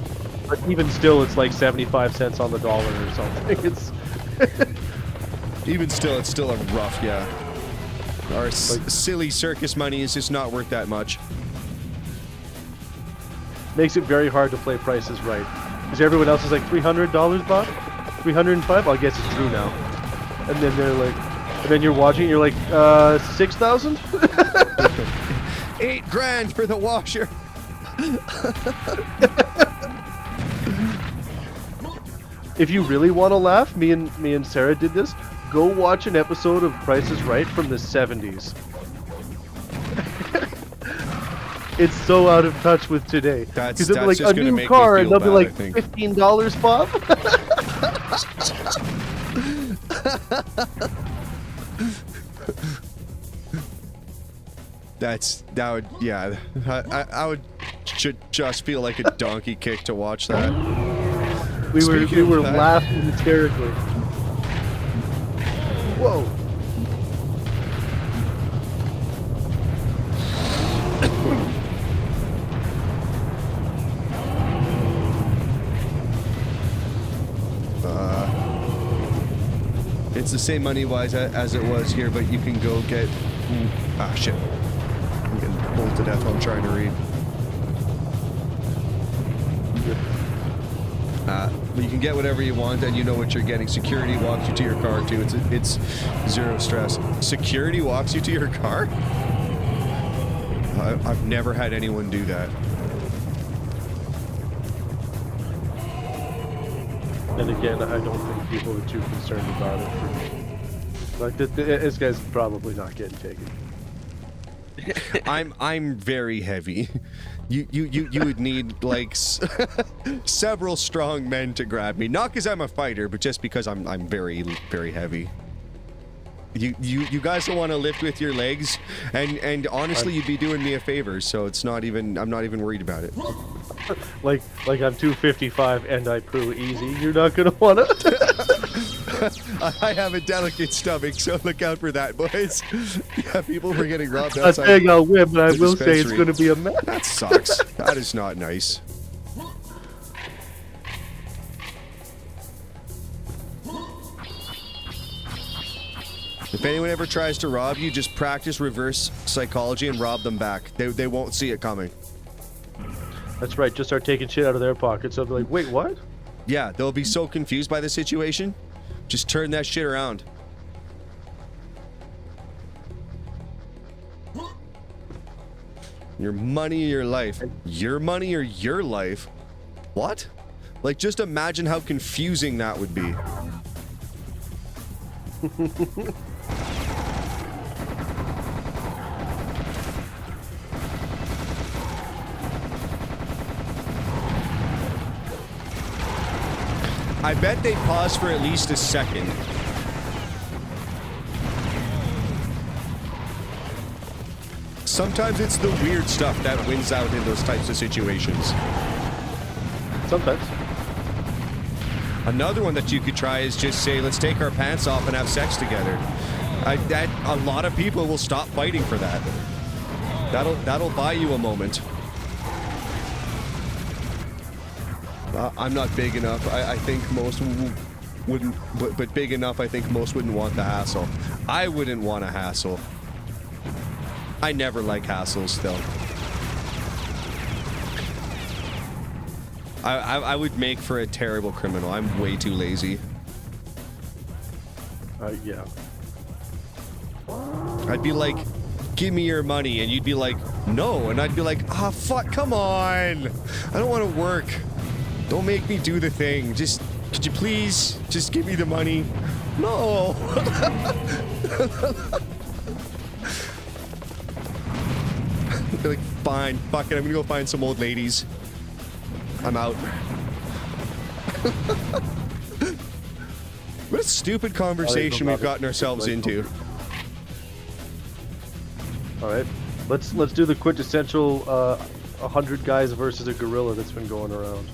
But even still, it's like 75 cents on the dollar or something. Even still, it's still a rough, yeah. Our silly circus money is just not worth that much. Makes it very hard to play Price is Right. Because everyone else is like $300, Bob? 305? I guess it's true now. And then they're like, and then you're watching, you're like, 6,000? 8 grand for the washer. If you really want to laugh, me and Sarah did this. Go watch an episode of Price is Right from the 70s. It's so out of touch with today. Because they'll be like, a new car, and they'll be like, $15, Bob? That would, yeah. I would just feel like a donkey kick to watch that. We were laughing hysterically. Whoa. It's the same money-wise as it was here, but you can go get... Ah, shit. I'm getting pulled to death while I'm trying to read. But you can get whatever you want, and you know what you're getting. Security walks you to your car, too. It's zero stress. Security walks you to your car? I've never had anyone do that. And again, I don't think people are too concerned about it. Like, this guy's probably not getting taken. I'm very heavy. You would need like several strong men to grab me. Not because I'm a fighter, but just because I'm very heavy. You guys don't want to lift with your legs, and honestly, you'd be doing me a favor. So it's not even. I'm not even worried about it. like I'm 255 and I poo easy. You're not gonna wanna. I have a delicate stomach, so look out for that, boys. Yeah, people were getting robbed I'm outside. not saying I'll win, but I will say it's gonna be a mess. That sucks. That is not nice. If anyone ever tries to rob you, just practice reverse psychology and rob them back. They won't see it coming. That's right, just start taking shit out of their pockets. They'll be like, wait, what? Yeah, they'll be so confused by the situation. Just turn that shit around. Your money or your life. Your money or your life? What? Like, just imagine how confusing that would be. I bet they pause for at least a second. Sometimes it's the weird stuff that wins out in those types of situations. Sometimes. Another one that you could try is just say, let's take our pants off and have sex together. A lot of people will stop fighting for that. That'll buy you a moment. I'm not big enough. I think most wouldn't, but big enough, I think most wouldn't want the hassle. I wouldn't want a hassle. I never like hassles, though. I would make for a terrible criminal. I'm way too lazy. Yeah. I'd be like, give me your money, and you'd be like, no, and I'd be like, ah, fuck, come on. I don't want to work. Don't make me do the thing. Just, could you please just give me the money? No. I'd be like, fine, fuck it, I'm gonna go find some old ladies. I'm out. What a stupid conversation we've gotten ourselves into. All right, let's do the quintessential 100 guys versus a gorilla that's been going around.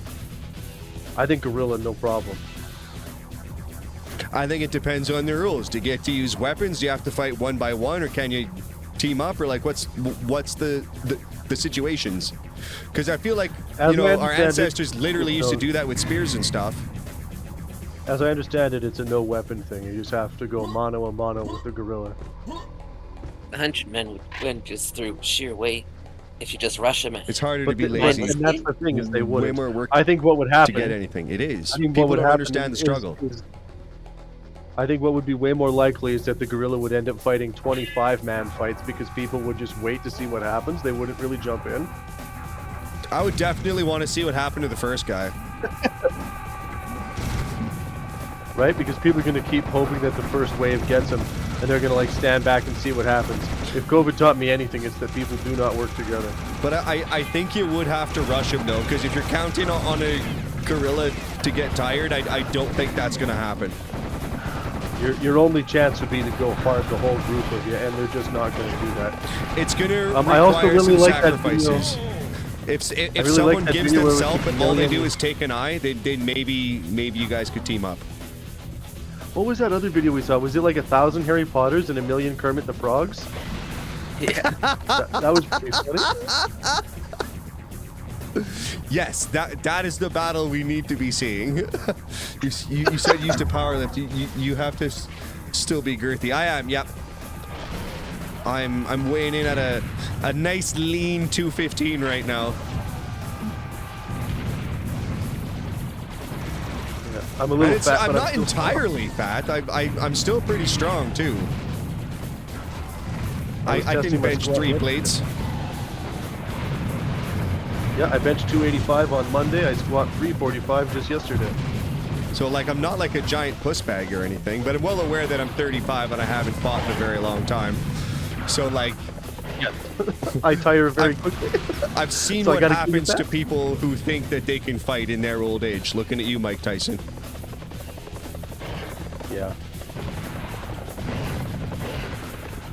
I think gorilla, no problem. I think it depends on the rules. Do you get to use weapons? Do you have to fight one by one, or can you team up? Or like, what's the situations? Because I feel like, you know, our ancestors literally used to do that with spears and stuff. As I understand it, it's a no weapon thing. You just have to go mano a mano with the gorilla. 100 men would win just through sheer weight if you just rush them. It's harder to But be and lazy. that's the thing is they Way wouldn't. more work I think what would to happen get anything. It is. I think what People would don't happen understand the struggle. I think what would be way more likely is that the gorilla would end up fighting 25-man fights because people would just wait to see what happens. They wouldn't really jump in. I would definitely want to see what happened to the first guy. Right? Because people are going to keep hoping that the first wave gets them, and they're going to like stand back and see what happens. If COVID taught me anything, it's that people do not work together. But I think you would have to rush him though, because if you're counting on a gorilla to get tired, I don't think that's going to happen. Your only chance would be to go hard the whole group of you, and they're just not going to do that. It's going to I also require really some like that sacrifices. If really someone like that gives video where themselves, it's but all they do million- is take an eye, then maybe you guys could team up. What was that other video we saw? Was it like 1,000 Harry Potters and 1,000,000 Kermit the Frogs? Yeah. That was pretty funny. Yes, that is the battle we need to be seeing. you said you used to powerlift. You have to still be girthy. I am. Yep. I'm weighing in at a nice lean 215 right now. Yeah, I'm a little fat, I'm but not still entirely fat. I'm still pretty strong too. I can testing my bench squat 3 yesterday. plates. Yeah, I benched 285 on Monday. I squat 345 just yesterday. So like I'm not like a giant puss bag or anything, but I'm well aware that I'm 35 and I haven't fought in a very long time. So like, Yeah, I tire very quickly. I've seen So I what gotta keep it happens to back. people who think that they can fight in their old age. Looking at you, Mike Tyson. Yeah.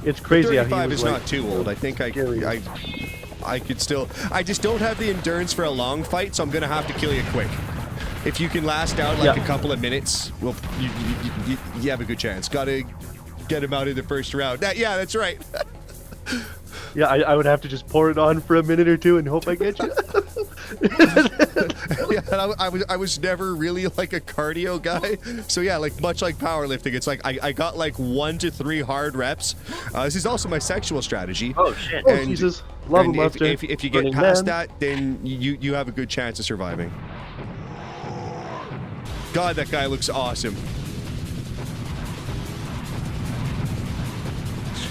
It's crazy how he 35 was is like, not too old. I think scary. I could still. I just don't have the endurance for a long fight, so I'm gonna have to kill you quick. If you can last out like Yeah. a couple of minutes, well, you have a good chance. Gotta get him out in the first round. Yeah, that's right. Yeah, I would have to just pour it on for a minute or two and hope I get you. Yeah, and I was never really like a cardio guy. So yeah, like much like powerlifting, it's like I got like 1 to 3 hard reps. This is also my sexual strategy. Oh shit. Oh, Jesus. Love and him, Lester. if you get Running past man. that, then you have a good chance of surviving. God, that guy looks awesome.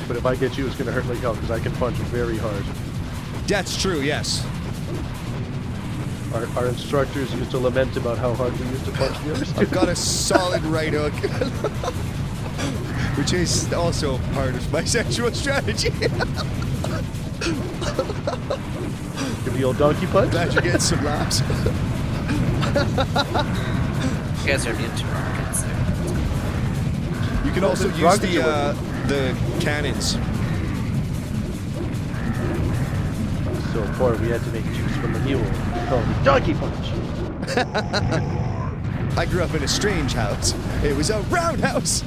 But if I get you, it's going to hurt like hell because I can punch very hard. That's true, yes. Our instructors used to lament about how hard we used to punch the other I've students. got a solid right hook. Which is also part of my sexual strategy. Give the old donkey punch. Glad you get some laughs. You guys are immune to rockets there. You can also the use rockets the cannons. So poor, we had to make juice from the mule. Called the donkey punch. I grew up in a strange house. It was a roundhouse.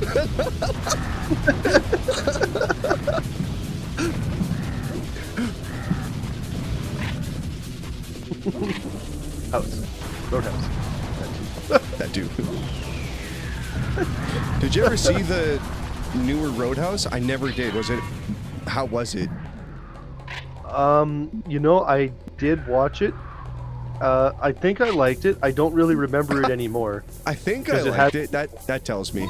House. Roadhouse. That too. Did you ever see the newer Roadhouse? I never did. Was it? How was it? You know, I did watch it. I think I liked it. I don't really remember it anymore. I think I 'Cause it liked had- it. That tells me.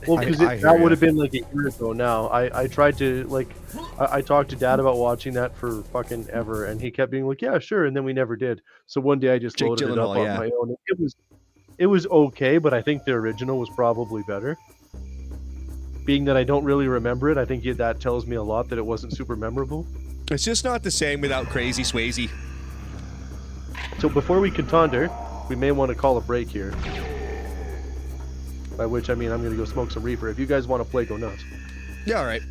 Well, I because hear that ya. would have been like a year ago now. I tried to, like, I talked to Dad about watching that for fucking ever, and he kept being like, yeah, sure, and then we never did. So one day I just Jake loaded it up Gyllenhaal, on yeah. my own. It was okay, but I think the original was probably better. Being that I don't really remember it, I think that tells me a lot that it wasn't super memorable. It's just not the same without Crazy Swayze. So before we contender, we may want to call a break here. By which I mean I'm going to go smoke some reefer. If you guys want to play, go nuts. Yeah, all right.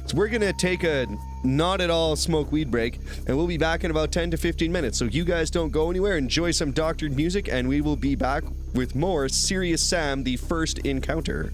So we're gonna take a not at all smoke weed break, and we'll be back in about 10 to 15 minutes. So you guys don't go anywhere. Enjoy some doctored music, and we will be back with more Serious Sam: The First Encounter.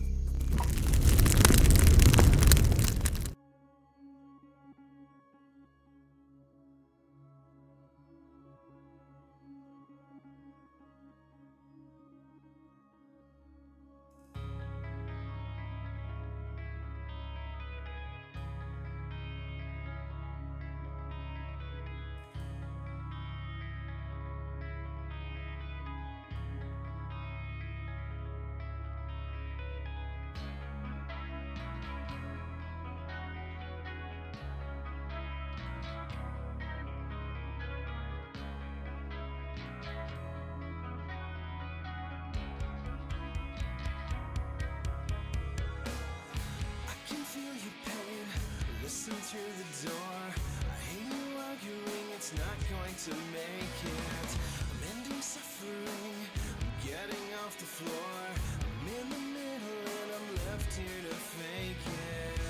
through the door. I hear you arguing, it's not going to make it. I'm ending suffering, I'm getting off the floor. I'm in the middle and I'm left here to fake it.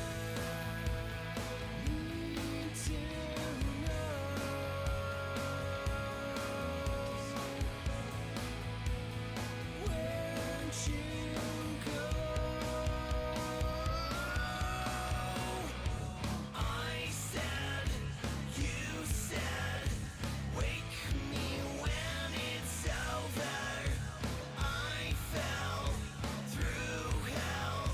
Need to know where'd you go? I said, you said, wake me when it's over. I fell through hell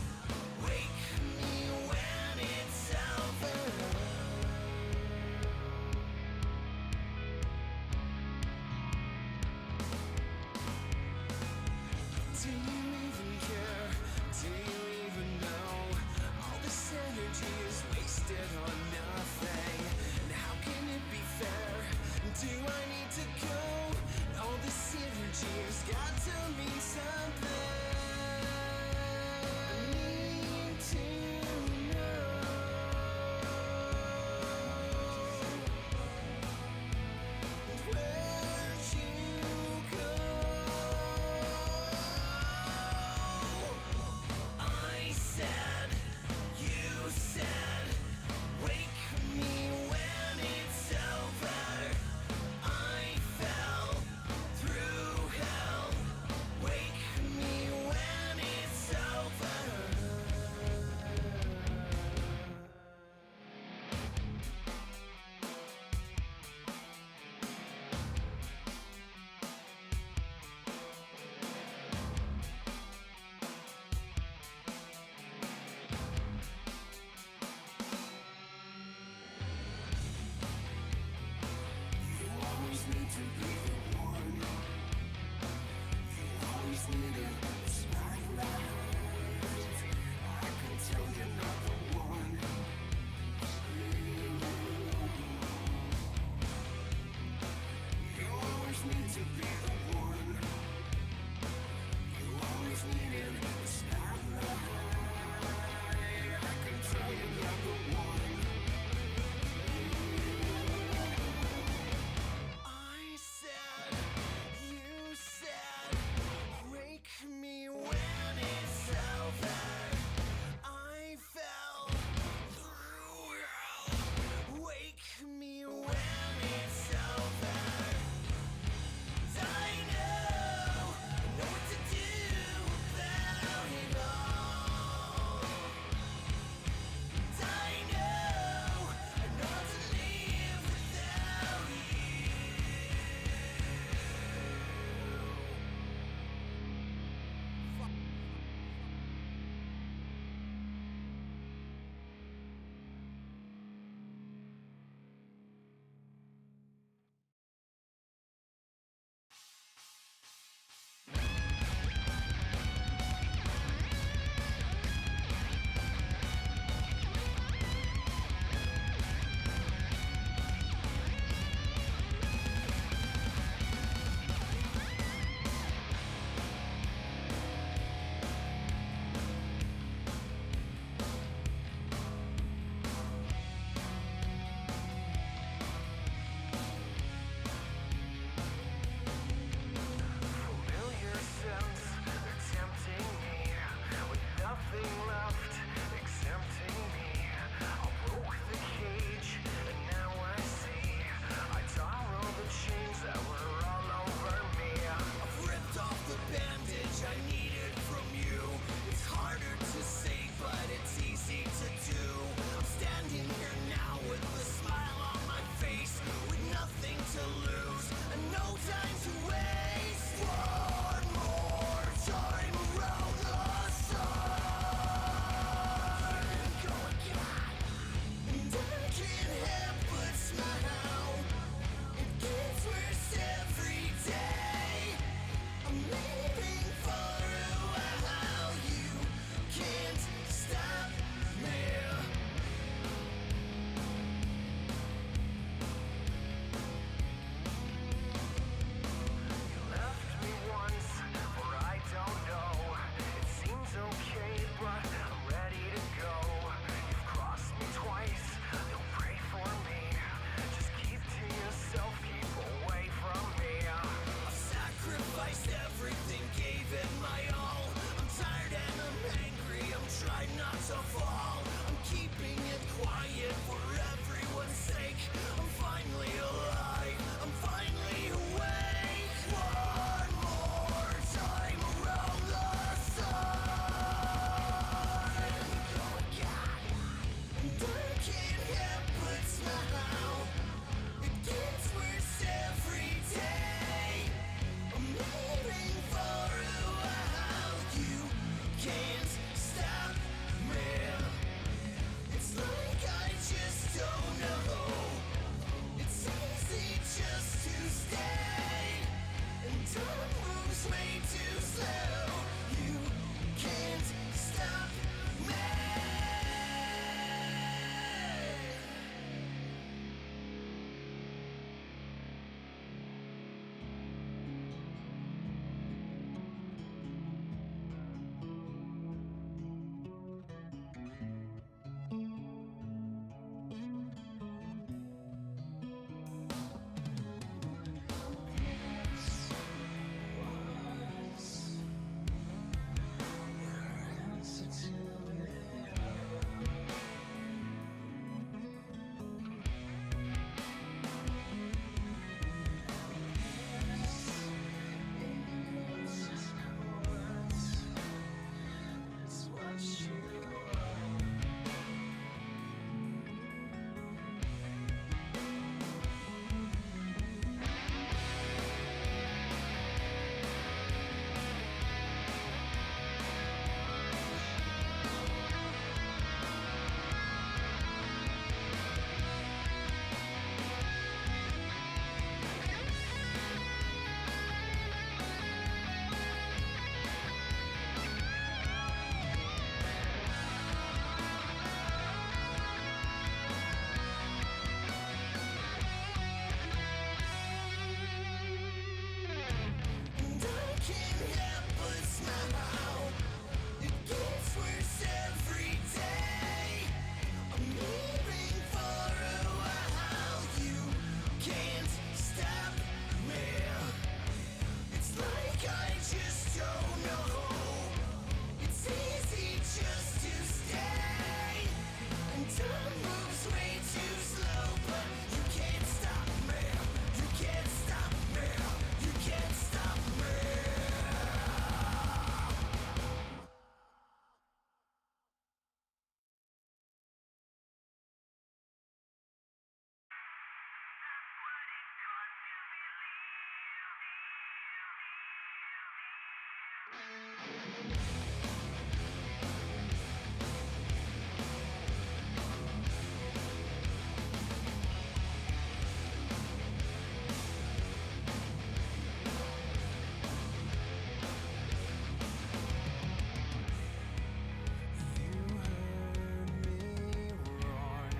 You heard me roar.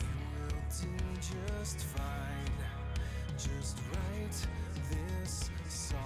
You will do just fine. Just write this song.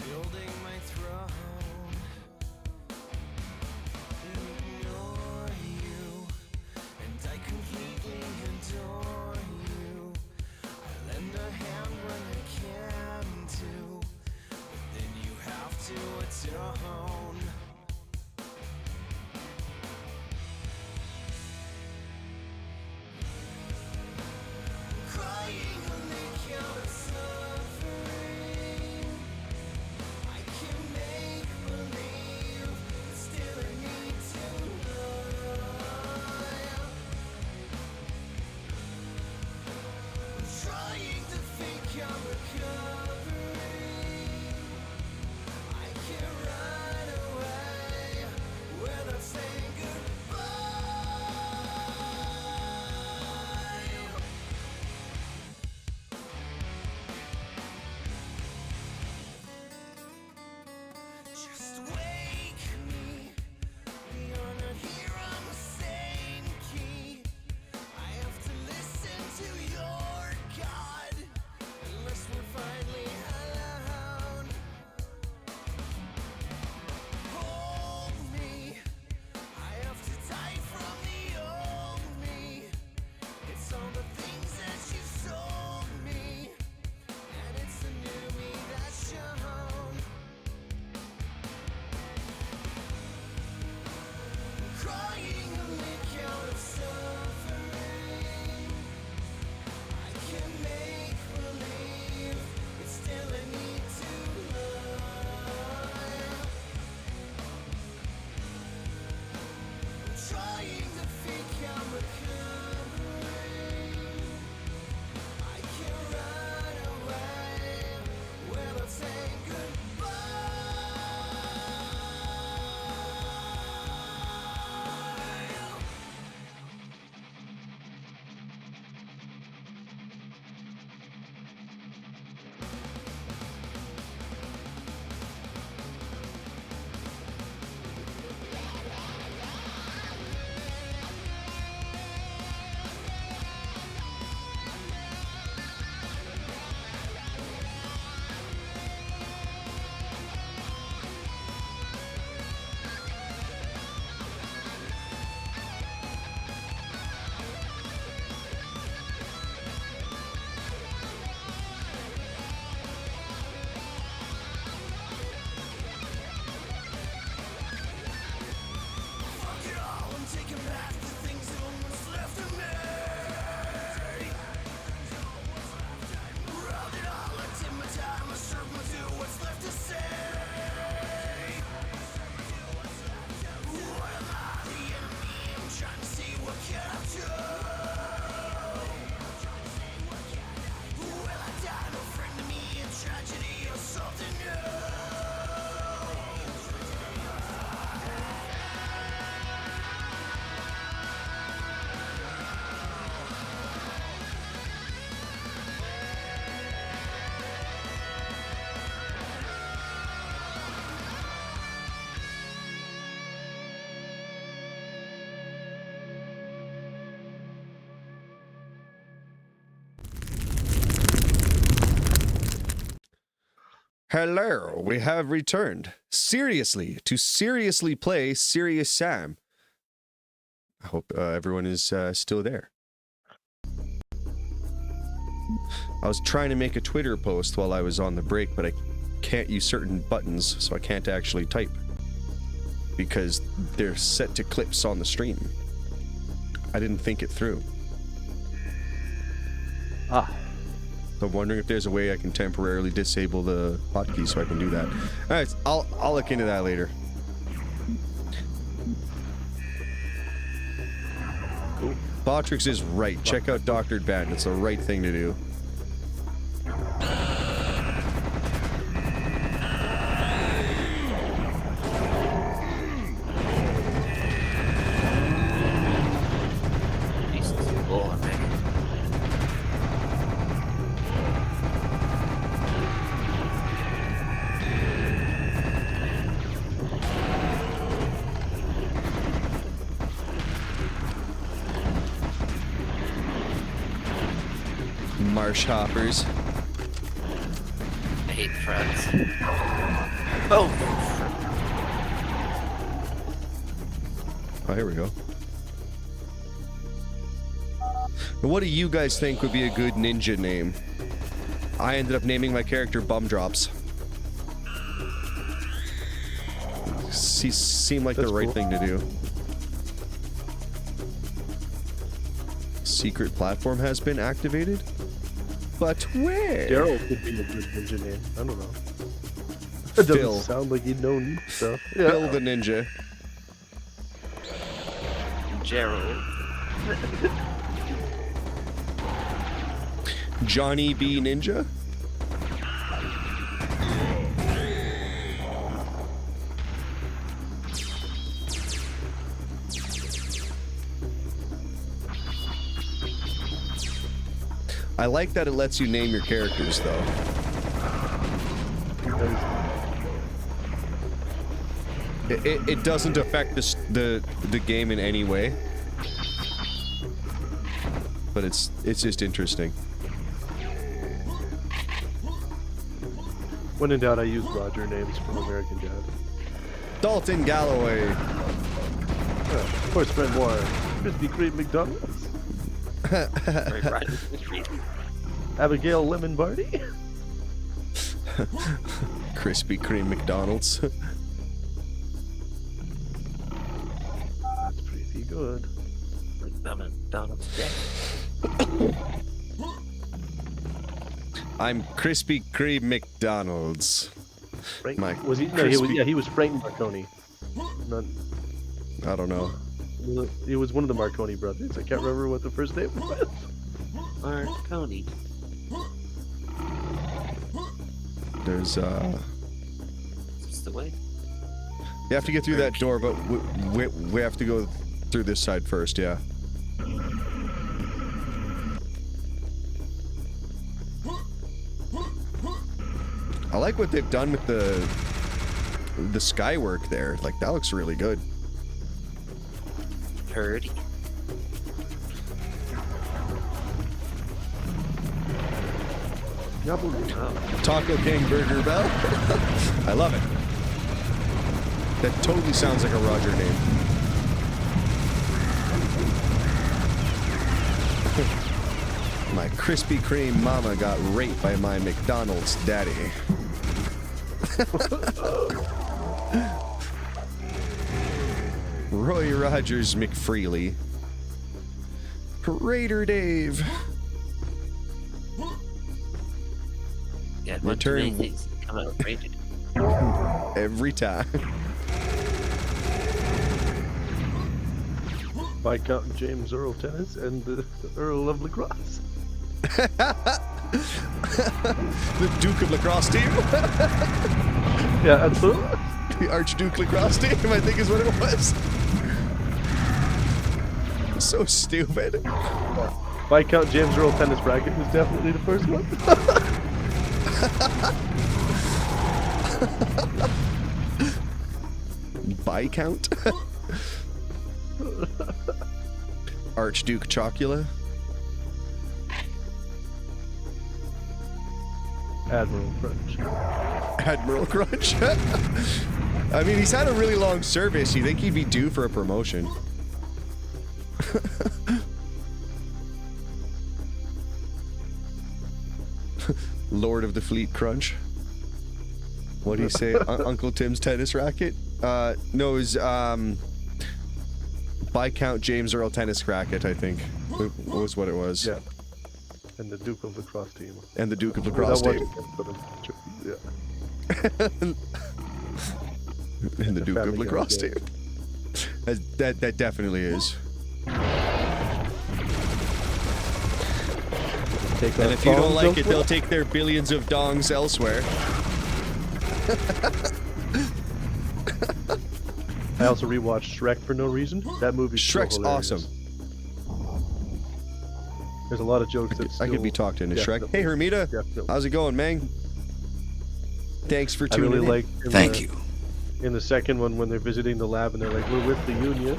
building my throne. Ignore you, and I completely adore you. I lend a hand when I can do, but then you have to atone. Crying on the count of suffering. I can make believe, but still I need to lie. I'm trying to think I'm recovering. I can run away without saying goodbye. Just wake me. We are not here on the same key. I have to listen to your God unless we're finally alone. Hold me. I have to die from the old me. It's all the things that you sold me, and it's the new me that's shown. Crying on the count of suffering. I can make believe, but still I need to lie. I'm trying to think I'm recovering. I can run away without saying goodbye. Fuck it all, I'm taking back the things that almost left of me. Round it all, I did my time, I served my due, what's left to say? What am I, the enemy? I'm trying to see what can I do? Will I die, no friend to me, a tragedy or something new? Hello, we have returned. Seriously, to seriously play Serious Sam. I hope everyone is still there. I was trying to make a Twitter post while I was on the break, but I can't use certain buttons, so I can't actually type. Because they're set to clips on the stream. I didn't think it through. Ah. So I'm wondering if there's a way I can temporarily disable the hotkey so I can do that. Alright, I'll look into that later. Cool. Botrix is right. Check out Doctored Band. It's the right thing to do. I Marsh hoppers. hate hate friends. Oh! Oh, here we go. What do you guys think would be a good ninja name? I ended up naming my character Bumdrops. Seemed like the right thing to do. Secret platform has been activated? But where? Daryl could be a good ninja name. I don't know. It doesn't Phil. sound like he'd know new stuff. Yeah. Phil the Ninja. Gerald. Johnny B. Ninja? I like that it lets you name your characters, though. It doesn't affect the game in any way, but it's just interesting. When in doubt, I use Roger names from American Dad. Dalton Galloway. Horse friend one. Krispy Kreme McDonald's. Abigail Lemon Barty. Krispy Kreme McDonald's. That's pretty good. McDonald's. I'm Krispy Kreme McDonald's. Frank, My was he? No, crispy- he was Frank Marconi. Not, I don't know. he was one of the Marconi brothers. I can't remember what the first name was. Marconi. There's Is this the way? you have to get through that door, but we have to go through this side first, yeah. I like what they've done with the sky work there. Like, that looks really good. Purdy. Oh, Taco King Burger Bell. I love it. That totally sounds like a Roger name. My Krispy Kreme mama got raped by my McDonald's daddy. Roy Rogers McFreely. Raider Dave. yeah, one too many Return things come out rated. every time. Viscount James Earl Tennis and the Earl of Lacrosse. The Duke of Lacrosse team. Yeah, absolutely. The Archduke Lacrosse team, I think is what it was. So stupid. Viscount James Earl Tennis Bracket was definitely the first one. Viscount. Archduke Chocula. Admiral Crunch. Admiral Crunch. I mean, he's had a really long service. You think he'd be due for a promotion? Lord of the Fleet Crunch. What do you say? Uncle Tim's tennis racket? No, it was Viscount James Earl tennis racket, I think. Was what it was. Yeah. And the Duke of Lacrosse team. And the Duke of Lacrosse team. Yeah. And the Duke of Family Lacrosse Guy team. That definitely is. And if you don't like it, they'll take their billions of dongs elsewhere. I also rewatched Shrek for no reason. That movie's so Shrek's hilarious. awesome. There's a lot of jokes that I could be talked into Shrek. definitely- Hey, Hermita. definitely. How's it going, man? Thanks for I tuning really in. like. Thank you. In the second one, when they're visiting the lab and they're like, "We're with the Union."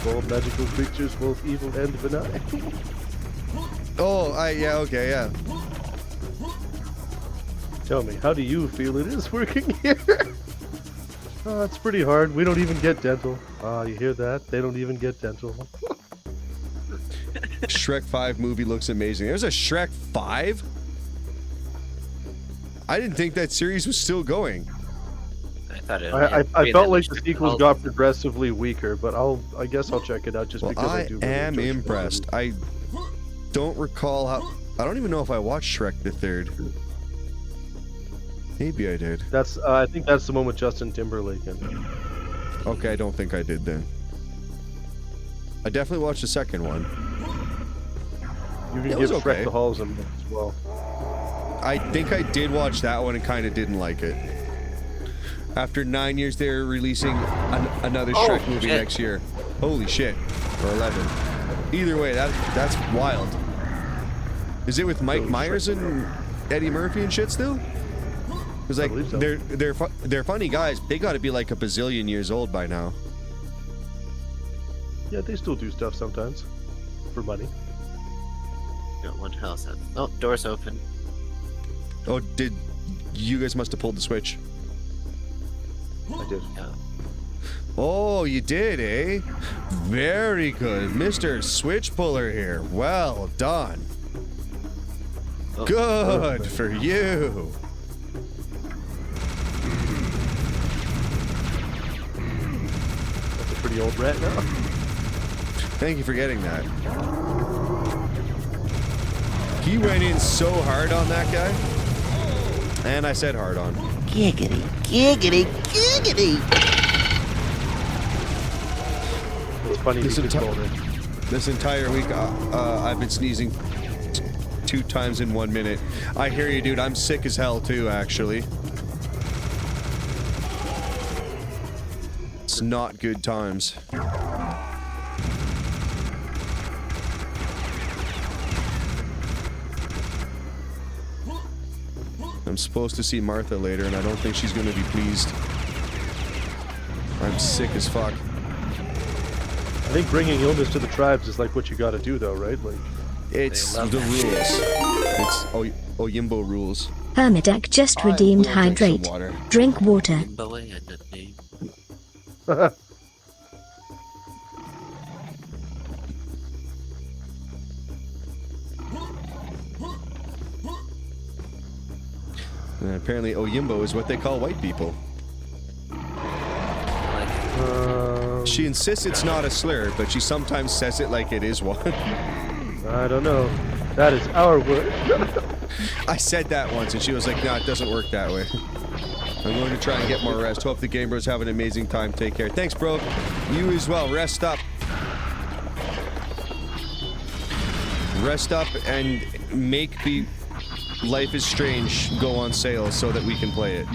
All magical creatures, both evil and benign. Oh, yeah, okay, yeah. Tell me, how do you feel it is working here? Oh, it's pretty hard. We don't even get dental. Ah, you hear that? They don't even get dental. Shrek 5 movie looks amazing. There's a Shrek 5? I didn't think that series was still going. I thought it. I felt like the sequels got progressively weaker, but I guess I'll check it out just because I do. I am impressed. I don't recall how. I don't even know if I watched Shrek the Third. Maybe I did. That's I think that's the one with Justin Timberlake in it. Okay, I don't think I did then. I definitely watched the second one. You can It give was Shrek okay. the Halls a minute as well. I think I did watch that one and kind of didn't like it. After 9 years, they're releasing another Shrek movie shit. next year. Holy shit. Or 11. Either way, that's wild. Is it with Mike Myers and Eddie Murphy and shit still? Because like believe so. they're funny guys. They got to be like a bazillion years old by now. Yeah, they still do stuff sometimes for money. Got one house up. Oh, door's open. Oh, did you guys must have pulled the switch? I did. Yeah. Oh, you did, eh? Very good, Mr. Switch Puller here. Well done. Oh, Good for you. That's a pretty old rat now. Thank you for getting that. He went in so hard on that guy. And I said hard on. Giggity, giggity, giggity. It's funny This you could enti- call it. This entire week, I've been sneezing 2 times in 1 minute. I hear you, dude. I'm sick as hell, too, actually. It's not good times. I'm supposed to see Martha later, and I don't think she's going to be pleased. I'm sick as fuck. I think bringing illness to the tribes is like what you got to do, though, right? Like, It's They love the that rules. It's Oyimbo rules. Hermidek just I redeemed will drink some hydrate. water. Drink water. Boy and a name. And apparently Oyimbo is what they call white people. Like, She insists it's not a slur, but she sometimes says it like it is one. I don't know. That is our word. I said that once, and she was like, "No, it doesn't work that way." I'm going to try and get more rest. Hope the Game Bros have an amazing time. Take care. Thanks, bro. You as well. Rest up. Rest up and make the Life is Strange go on sale so that we can play it.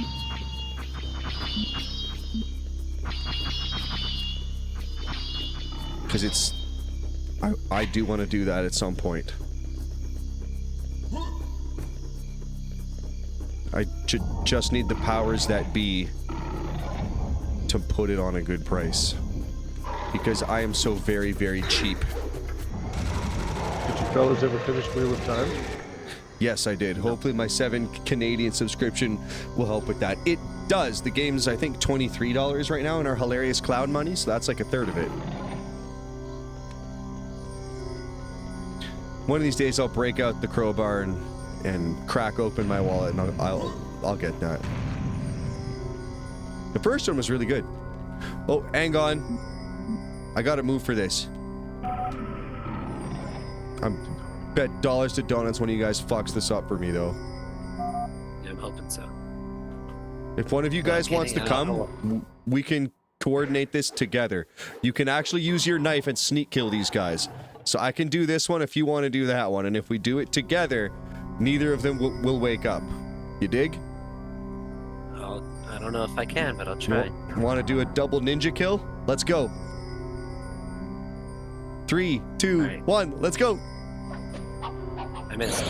Because it's... I do want to do that at some point. I just need the powers that be to put it on a good price. Because I am so very, very cheap. Did you fellas ever finish Wheel of Time? Yes, I did. Hopefully my 7 Canadian subscription will help with that. It does. The game's, I think, $23 right now in our hilarious cloud money, so that's like a third of it. One of these days I'll break out the crowbar and crack open my wallet, and I'll get that. The first one was really good. Oh, hang on. I gotta move for this. I'm bet dollars to donuts one of you guys fucks this up for me, though. yeah, I'm hoping so. If one of you guys wants to come, we can coordinate this together. You can actually use your knife and sneak kill these guys. So I can do this one if you want to do that one, and if we do it together, neither of them will wake up. You dig? I don't know if I can, but I'll try. Want to do a double ninja kill? Let's go. 3, 2, Alright. 1, let's go. I missed.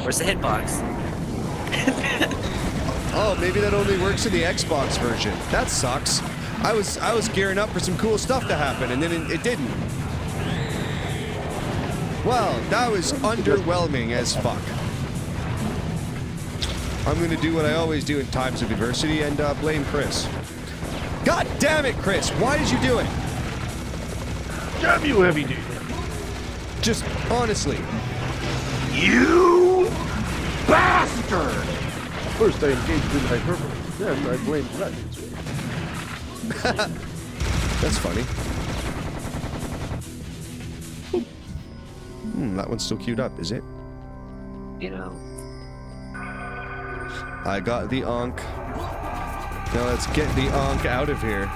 Where's the hitbox? Oh, maybe that only works in the Xbox version. That sucks. I was gearing up for some cool stuff to happen, and then it didn't. Well, that was underwhelming as fuck. I'm gonna do what I always do in times of adversity and blame Chris. God damn it, Chris! Why did you do it? Damn you, Heavy D! Just honestly. You bastard! First I engaged in hyperbole, then I blamed Latin. That's funny. That one's still queued up, is it? You know. I got the Ankh. Now let's get the Ankh out of here.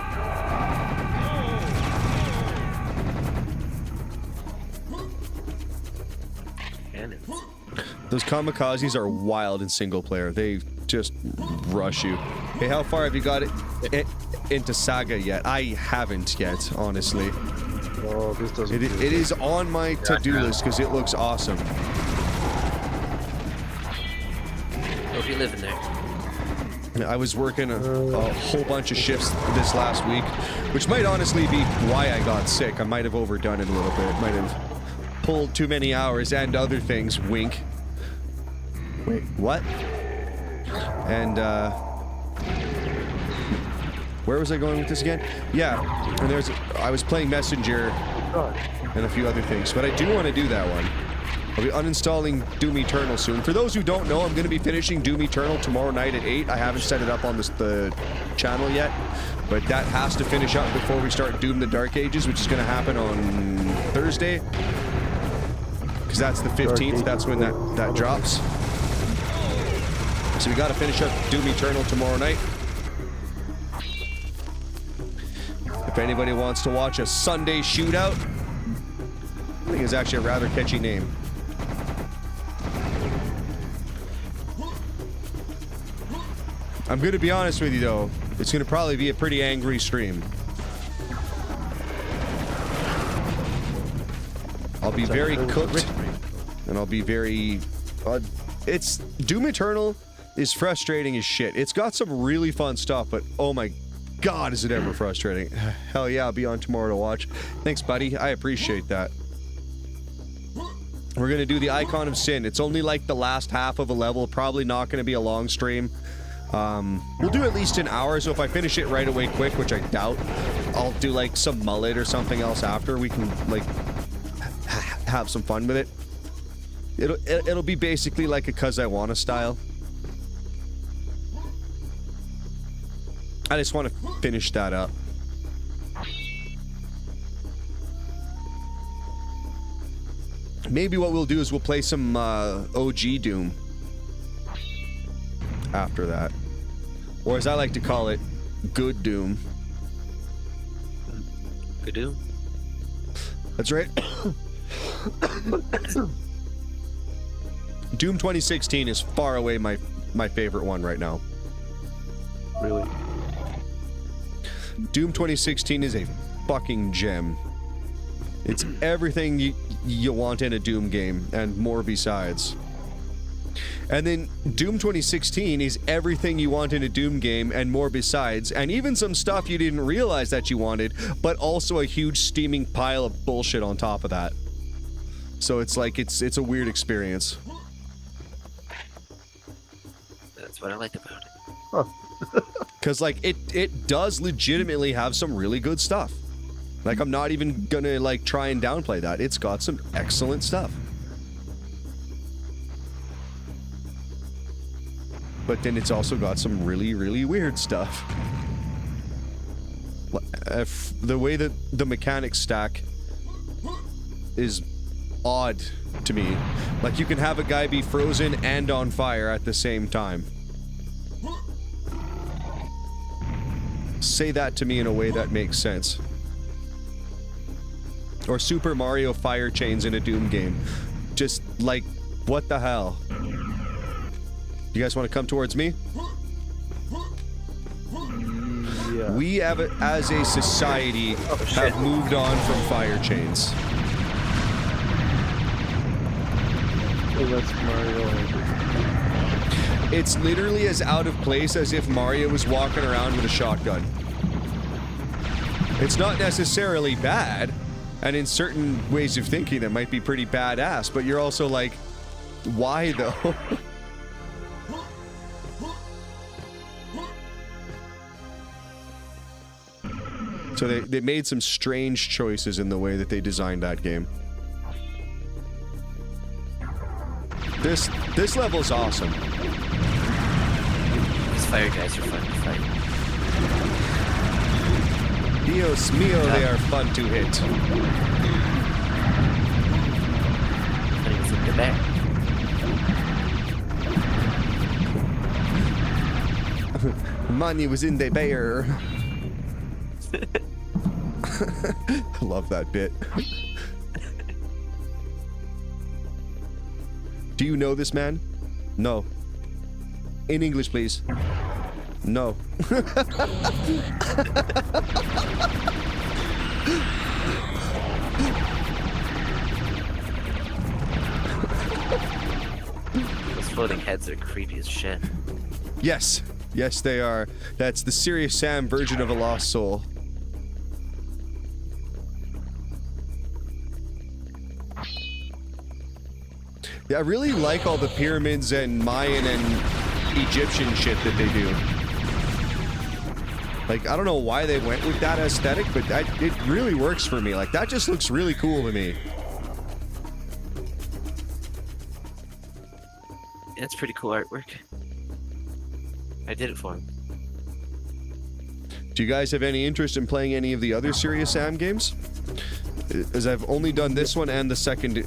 Cannons. Those kamikazes are wild in single player. They just rush you. Hey, how far have you got it into Saga yet? I haven't yet, honestly. Oh, this doesn't. It is on my to-do list because it looks awesome. Hope you live in there. I was working a whole bunch of shifts this last week, which might honestly be why I got sick. I might have overdone it a little bit. Might have pulled too many hours and other things. Wink. Wait, what? And where was I going with this again? Yeah, and I was playing Messenger and a few other things, but I do want to do that one. I'll be uninstalling Doom Eternal soon. For those who don't know, I'm going to be finishing Doom Eternal tomorrow night at 8. I haven't set it up on the channel yet, but that has to finish up before we start Doom the Dark Ages, which is going to happen on Thursday. Because that's the 15th. That's when that drops. So we got to finish up Doom Eternal tomorrow night. If anybody wants to watch a Sunday shootout, I think it's actually a rather catchy name. I'm going to be honest with you, though. It's going to probably be a pretty angry stream. I'll be very cooked, and I'll be very... it's... Doom Eternal is frustrating as shit. It's got some really fun stuff, but oh my god, is it ever frustrating. Hell yeah, I'll be on tomorrow to watch. Thanks, buddy. I appreciate that. We're going to do the Icon of Sin. It's only like the last half of a level. Probably not going to be a long stream. We'll do at least an hour, so if I finish it right away quick, which I doubt, I'll do like some mullet or something else after. We can like have some fun with it. It'll be basically like a 'Cause I Wanna style. I just want to finish that up. Maybe what we'll do is we'll play some OG Doom after that. Or as I like to call it, Good Doom. Good Doom? That's right. Doom 2016 is far away my favorite one right now. Really? Doom 2016 is a fucking gem. It's everything you want in a Doom game, and more besides. And then Doom 2016 is everything you want in a Doom game, and more besides, and even some stuff you didn't realize that you wanted, but also a huge steaming pile of bullshit on top of that. So it's like, it's a weird experience. That's what I like about it. Huh. Because, like, it does legitimately have some really good stuff. Like, I'm not even gonna, like, try and downplay that. It's got some excellent stuff. But then it's also got some really, really weird stuff. The way that the mechanics stack is odd to me. Like, you can have a guy be frozen and on fire at the same time. Say that to me in a way that makes sense. Or Super Mario fire chains in a Doom game. Just, like, what the hell? You guys want to come towards me? Yeah. We have, as a society, have moved on from fire chains. Oh, that's Mario. It's literally as out of place as if Mario was walking around with a shotgun. It's not necessarily bad, And in certain ways of thinking, that might be pretty badass, but you're also like, why though? So they made some strange choices in the way that they designed that game. This level's awesome. These fire guys are fun to fight. Dios mio, they are fun to hit. But it was in the back. Money was in the bear. I love that bit. Do you know this man? No. In English, please. No. Those floating heads are creepy as shit. Yes. Yes, they are. That's the Serious Sam version of a lost soul. Yeah, I really like all the pyramids and Mayan and Egyptian shit that they do. Like, I don't know why they went with that aesthetic, but it really works for me. Like, that just looks really cool to me. It's pretty cool artwork. I did it for him. Do you guys have any interest in playing any of the other Serious Sam games? As I've only done this one and the second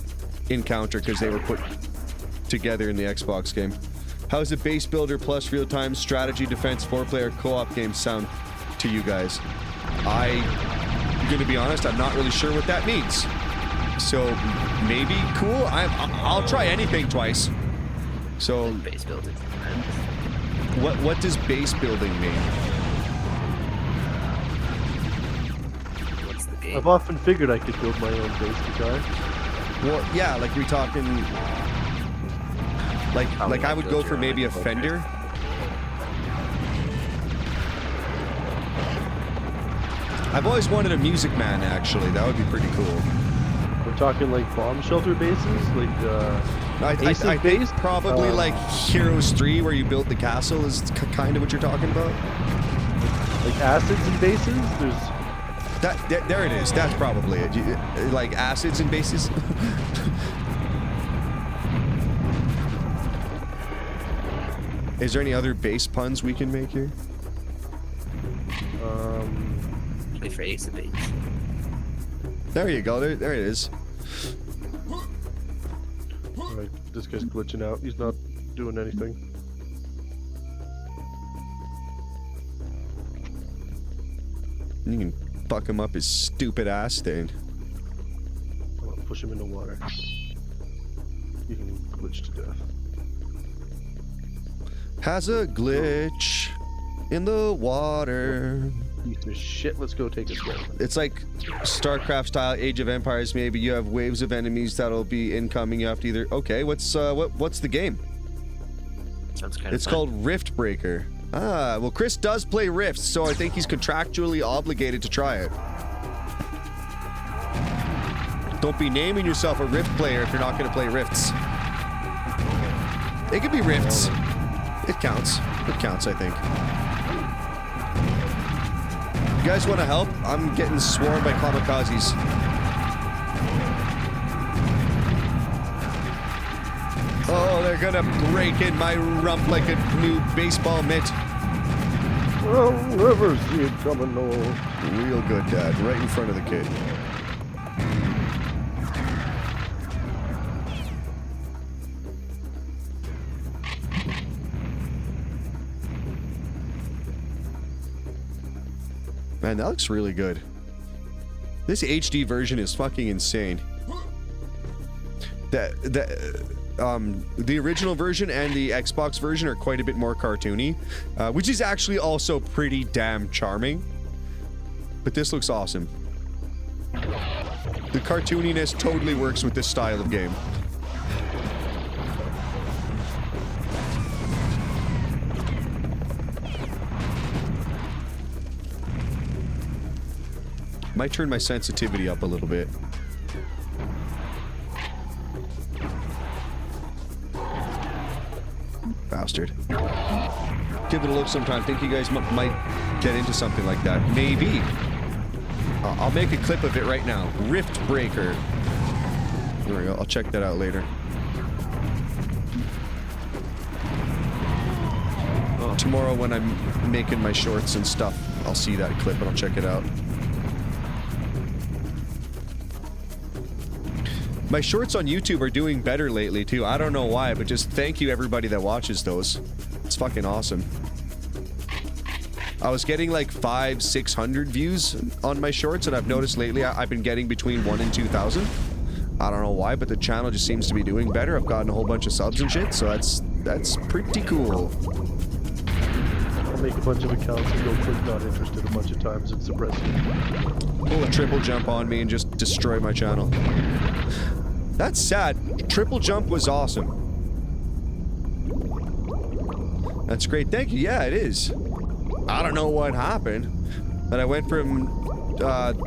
encounter because they were put together in the Xbox game. How's a base builder plus real-time strategy defense 4-player co-op game sound to you guys? I'm gonna be honest, I'm not really sure what that means. So maybe cool. I'll try anything twice. So Base building. what does base building mean? What's the game? I've often figured I could build my own base guitar. Well, yeah, like we talking, like I would go for maybe a Fender. I've always wanted a Music Man, actually. That would be pretty cool. We're talking like bomb shelter bases, like I think base? probably like Heroes 3, where you build the castle, is kind of what you're talking about. like acids and bases. There's There it is. That's probably it. Like acids and bases. Is there any other base puns we can make here? Play for Ace of Base. There you go. There it is. Alright, this guy's glitching out. He's not doing anything. You can fuck him up his stupid ass thing. I'm gonna push him in the water. He can glitch to death. Has a glitch in the water. Piece of shit. Let's go take his gun. It's like StarCraft style Age of Empires. Maybe you have waves of enemies that'll be incoming. You have to either what's the game? Sounds kind of It's called Rift Breaker. Ah, well, Chris does play Rifts, so I think he's contractually obligated to try it. Don't be naming yourself a Rift player if you're not going to play Rifts. It could be Rifts. It counts. It counts, I think. You guys want to help? I'm getting swarmed by kamikazes. Oh, they're gonna break in my rump like a new baseball mitt. I'll never see it coming, no. Real good, Dad. Right in front of the kid. Man, that looks really good. This HD version is fucking insane. The original version and the Xbox version are quite a bit more cartoony, which is actually also pretty damn charming. But this looks awesome. The cartooniness totally works with this style of game. Might turn my sensitivity up a little bit. Bastard. Give it a look sometime. Think you guys might get into something like that. Maybe. I'll make a clip of it right now. Rift Breaker. There we go. I'll check that out later. Tomorrow when I'm making my shorts and stuff, I'll see that clip and I'll check it out. My shorts on YouTube are doing better lately too. I don't know why, but just thank you everybody that watches those. It's fucking awesome. I was getting like 500-600 views on my shorts, and I've noticed lately I've been getting between 1,000 and 2,000. I don't know why, but the channel just seems to be doing better. I've gotten a whole bunch of subs and shit, so that's pretty cool. I'll make a bunch of accounts and go click not interested a bunch of times and suppress it. Pull a triple jump on me and just destroy my channel. That's sad. Triple jump was awesome. That's great. Thank you. Yeah, it is. I don't know what happened, but I went from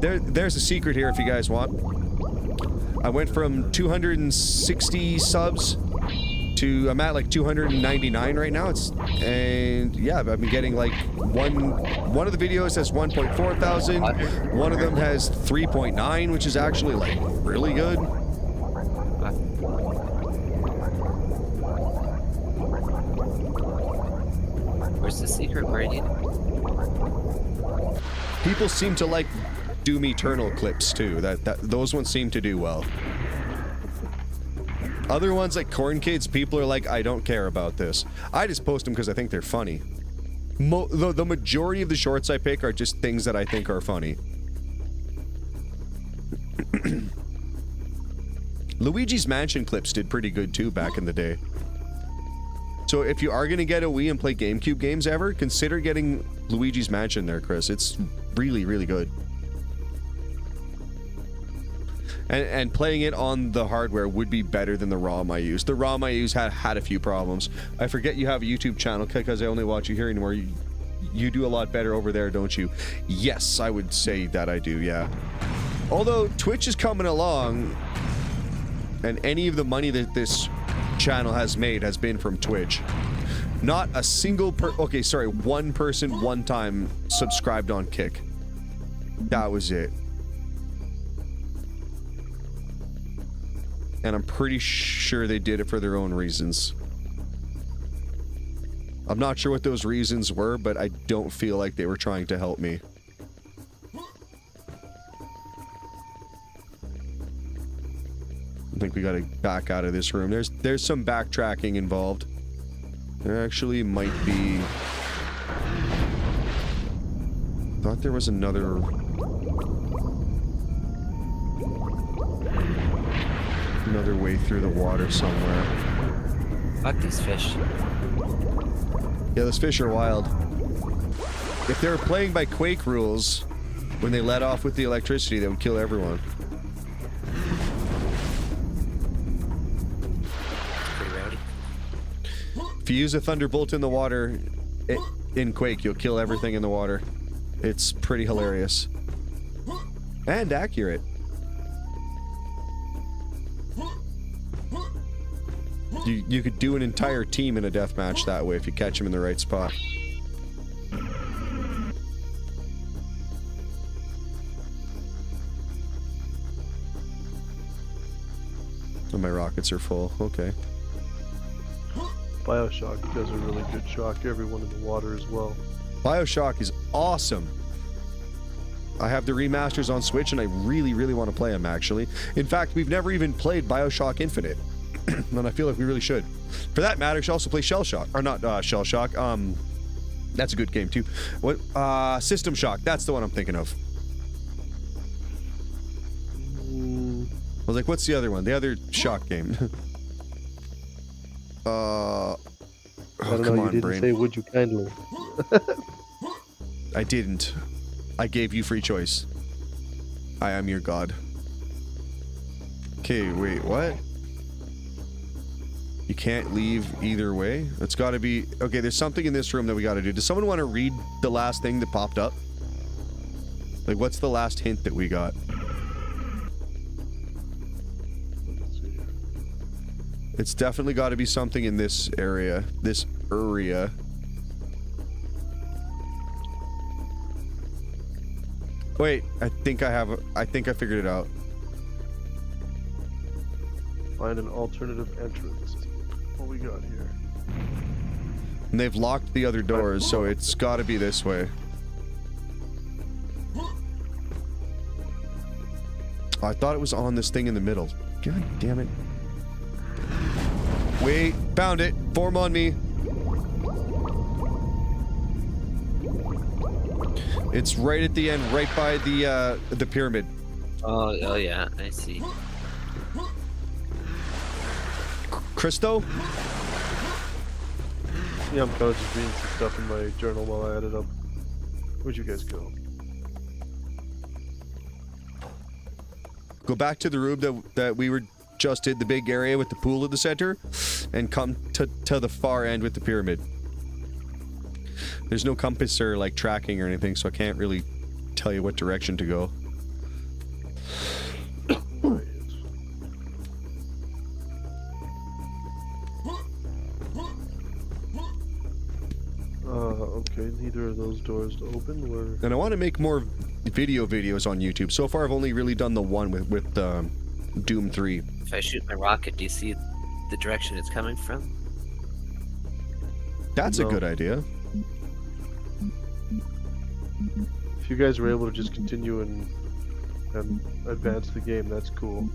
there's a secret here if you guys want. I went from 260 subs to I'm at like 299 right now. And yeah, I've been getting like one of the videos has 1.4 thousand. One of them has 3.9, which is actually like really good. Where's the secret gradient? People seem to like Doom Eternal clips too. Those ones seem to do well. Other ones like Corn Kids, people are like, I don't care about this. I just post them because I think they're funny. The majority of the shorts I pick are just things that I think are funny. Luigi's Mansion clips did pretty good too back in the day. So if you are going to get a Wii and play GameCube games ever, consider getting Luigi's Mansion there, Chris. It's really, really good. And playing it on the hardware would be better than the ROM I used. The ROM I used had a few problems. I forget you have a YouTube channel because I only watch you here anymore. You do a lot better over there, don't you? Yes, I would say that I do, yeah. Although Twitch is coming along, and any of the money that this channel has made has been from Twitch. Not a single okay, sorry, one person one time subscribed on Kick. That was it. And I'm pretty sure they did it for their own reasons. I'm not sure what those reasons were, but I don't feel like they were trying to help me. I think we gotta back out of this room. There's some backtracking involved. There actually might be... Thought there was another way through the water somewhere. Fuck these fish. Yeah, those fish are wild. If they were playing by Quake rules, when they let off with the electricity, they would kill everyone. If you use a thunderbolt in the water, in Quake, you'll kill everything in the water. It's pretty hilarious. And accurate. You could do an entire team in a deathmatch that way if you catch them in the right spot. Oh, my rockets are full. Okay. Bioshock does a really good shock everyone in the water as well. Bioshock is awesome. I have the remasters on Switch and I really, really want to play them actually. In fact, we've never even played Bioshock Infinite. And I feel like we really should. For that matter, we should also play Shell Shock. Or not Shell Shock. That's a good game too. What? System Shock. That's the one I'm thinking of. I was like, what's the other one? The other Shock game. I don't come know, on, you didn't brain. say would you kindly. I didn't. I gave you free choice. I am your god. Okay, wait, what? You can't leave either way? It's gotta be... Okay, there's something in this room that we gotta do. Does someone want to read the last thing that popped up? Like, what's the last hint that we got? Let's see. It's definitely got to be something in this area. This area. Wait, I think I figured it out. Find an alternative entrance. What we got here? And they've locked the other doors, so it's got to be this way. I thought it was on this thing in the middle. God damn it. Wait, found it. Form on me. It's right at the end, right by the pyramid. Oh yeah, I see. Christo? Yeah, I'm kind of just reading some stuff in my journal while I add it up. Where'd you guys go? Go back to the room that we were just in, the big area with the pool in the center, and come to the far end with the pyramid. There's no compass or like tracking or anything, so I can't really tell you what direction to go. Okay, neither of those doors to open. Where? And I want to make more videos on YouTube. So far, I've only really done the one with Doom 3. If I shoot my rocket, do you see the direction it's coming from? That's No. a good idea. If you guys were able to just continue and advance the game, that's cool.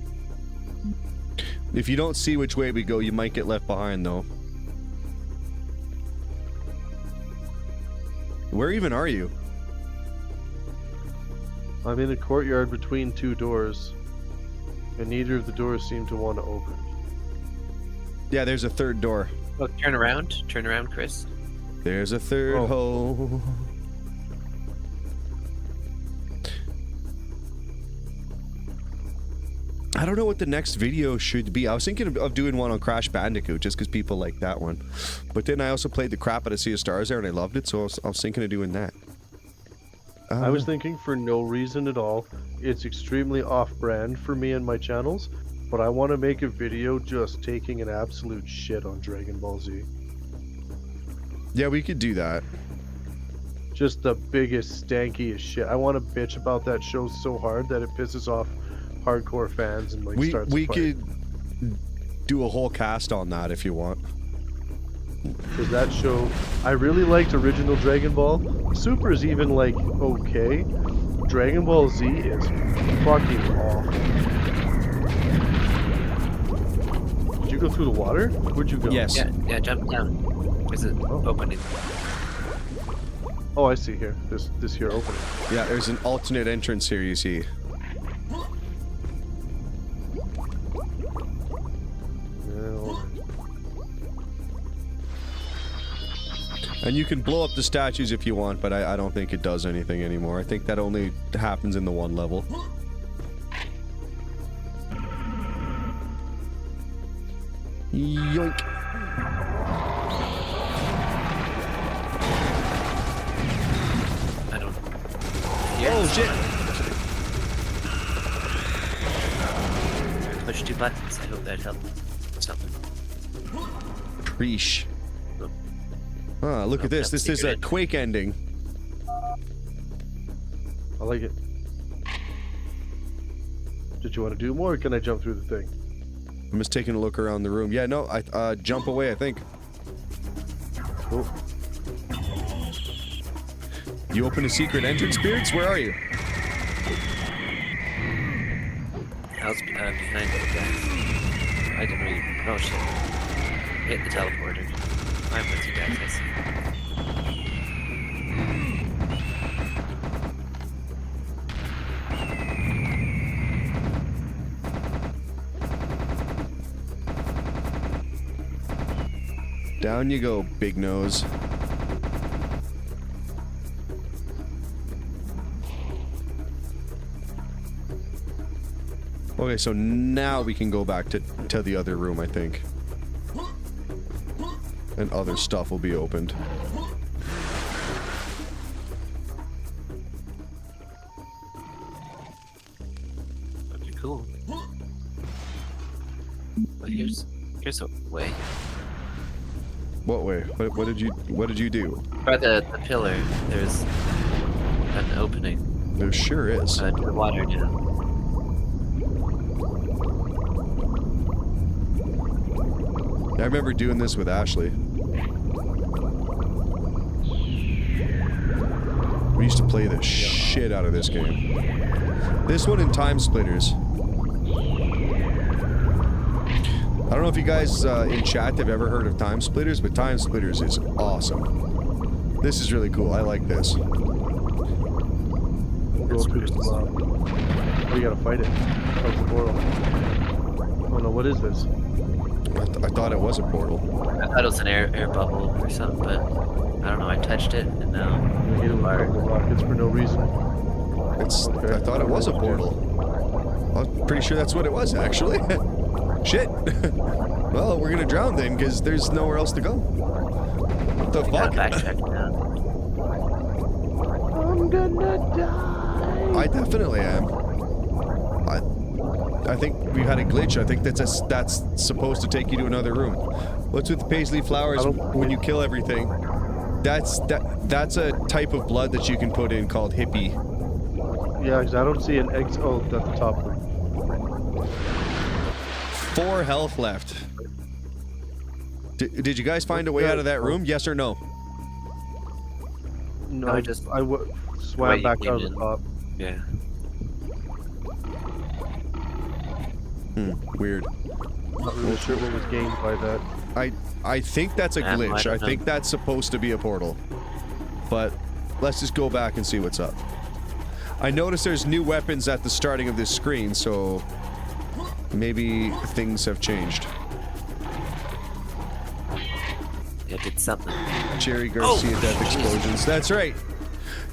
If you don't see which way we go, you might get left behind, though. Where even are you? I'm in a courtyard between two doors, and neither of the doors seem to want to open. Yeah, there's a third door. Oh, turn around, Chris. There's a third Oh. hole. I don't know what the next video should be. I was thinking of doing one on Crash Bandicoot just because people like that one. But then I also played the crap out of Sea of Stars there and I loved it, so I was thinking of doing that. I was thinking for no reason at all. It's extremely off-brand for me and my channels, but I want to make a video just taking an absolute shit on Dragon Ball Z. Yeah, we could do that. Just the biggest, stankiest shit. I want to bitch about that show so hard that it pisses off hardcore fans and like starts a We fight. could do a whole cast on that if you want. Because that show, I really liked original Dragon Ball. Super is even like okay. Dragon Ball Z is fucking awful. Did you go through the water? Where'd you go? Yes. Yeah, jump down. There's an opening. Oh, I see here. This here opening. Yeah, there's an alternate entrance here, you see. And you can blow up the statues if you want, but I don't think it does anything anymore. I think that only happens in the one level. Yoink. I don't. Oh shit! Push 2 buttons. I hope that helped. Something. Preesh. Ah, look at this. This is a Quake ending. I like it. Did you want to do more, or can I jump through the thing? I'm just taking a look around the room. Yeah, no, I jump away, I think. Cool. You open a secret entrance, Spirits? Where are you? I was behind the guys. I didn't really. Oh shit. Hit the teleporter. I'm with you guys, I see. Down you go, big nose. Okay, so now we can go back to the other room, I think. And other stuff will be opened. Here's a way. What way? What did you do? By the pillar, there's an opening. There sure is. To the water now. I remember doing this with Ashley. We used to play the shit out of this game. This one and Time Splitters. I don't know if you guys in chat have ever heard of Time Splitters, but Time Splitters is awesome. This is really cool. I like this. Go through the oh, you gotta fight it. Oh, it's a portal. Oh no, what is this? I thought it was a portal. I thought it was an air bubble or something, but I don't know. I touched it and now You hit it with a couple of rockets for no reason. I thought it was a portal. I'm pretty sure that's what it was, actually. Shit. Well, we're gonna drown then, because there's nowhere else to go. What the fuck? backtrack now. I'm gonna die. I definitely am. I think we had a glitch. I think that's supposed to take you to another room. What's with the paisley flowers when you kill everything? That's a type of blood that you can put in called hippie. Yeah, because I don't see an X. Oh, at the top. 4 health left. Did you guys find a way out of that room? Yes or no? No, I I just- swam Wait, you back came out of in. the top. Yeah. Weird. Not really sure what was gained by that. I think that's a Yeah, I glitch. don't I know. think that's supposed to be a portal. But let's just go back and see what's up. I noticed there's new weapons at the starting of this screen, so maybe things have changed. Yeah, did something. Jerry Garcia death explosions. That's right.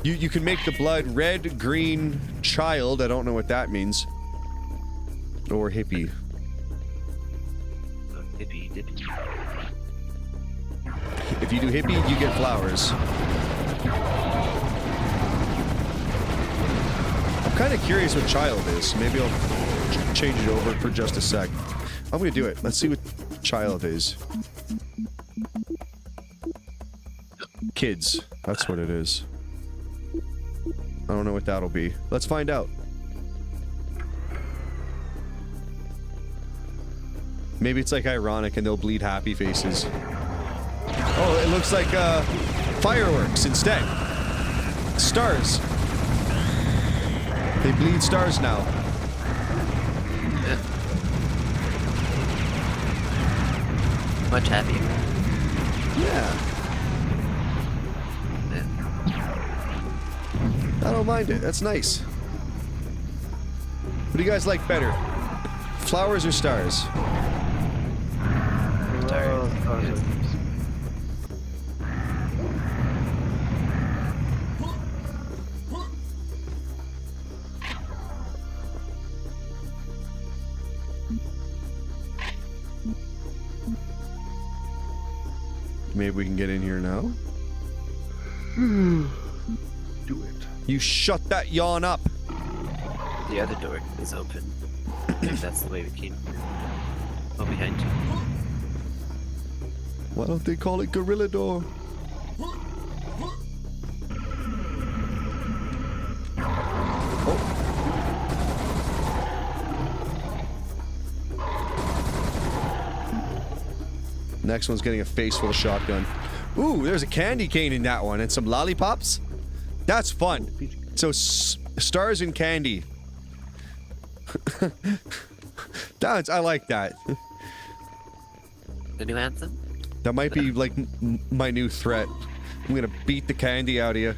You can make the blood red, green, child. I don't know what that means. Or hippie. Dippy. If you do hippie, you get flowers. I'm kind of curious what child is. Maybe I'll change it over for just a sec. I'm gonna do it. Let's see what child is. Kids. That's what it is. I don't know what that'll be. Let's find out. Maybe it's like ironic and they'll bleed happy faces. Oh, it looks like fireworks instead. Stars. They bleed stars now. Much happier. Yeah. I don't mind it. That's nice. What do you guys like better? Flowers or stars? Maybe we can get in here now. Do it. You shut that yawn up. The other door is open. I think that's the way we came. Oh, behind you. Why don't they call it Gorilla Door? Next one's getting a face full of shotgun. Ooh, there's a candy cane in that one and some lollipops. That's fun. So stars and candy. I like that. The new anthem? That might be like my new threat. I'm gonna beat the candy out of you.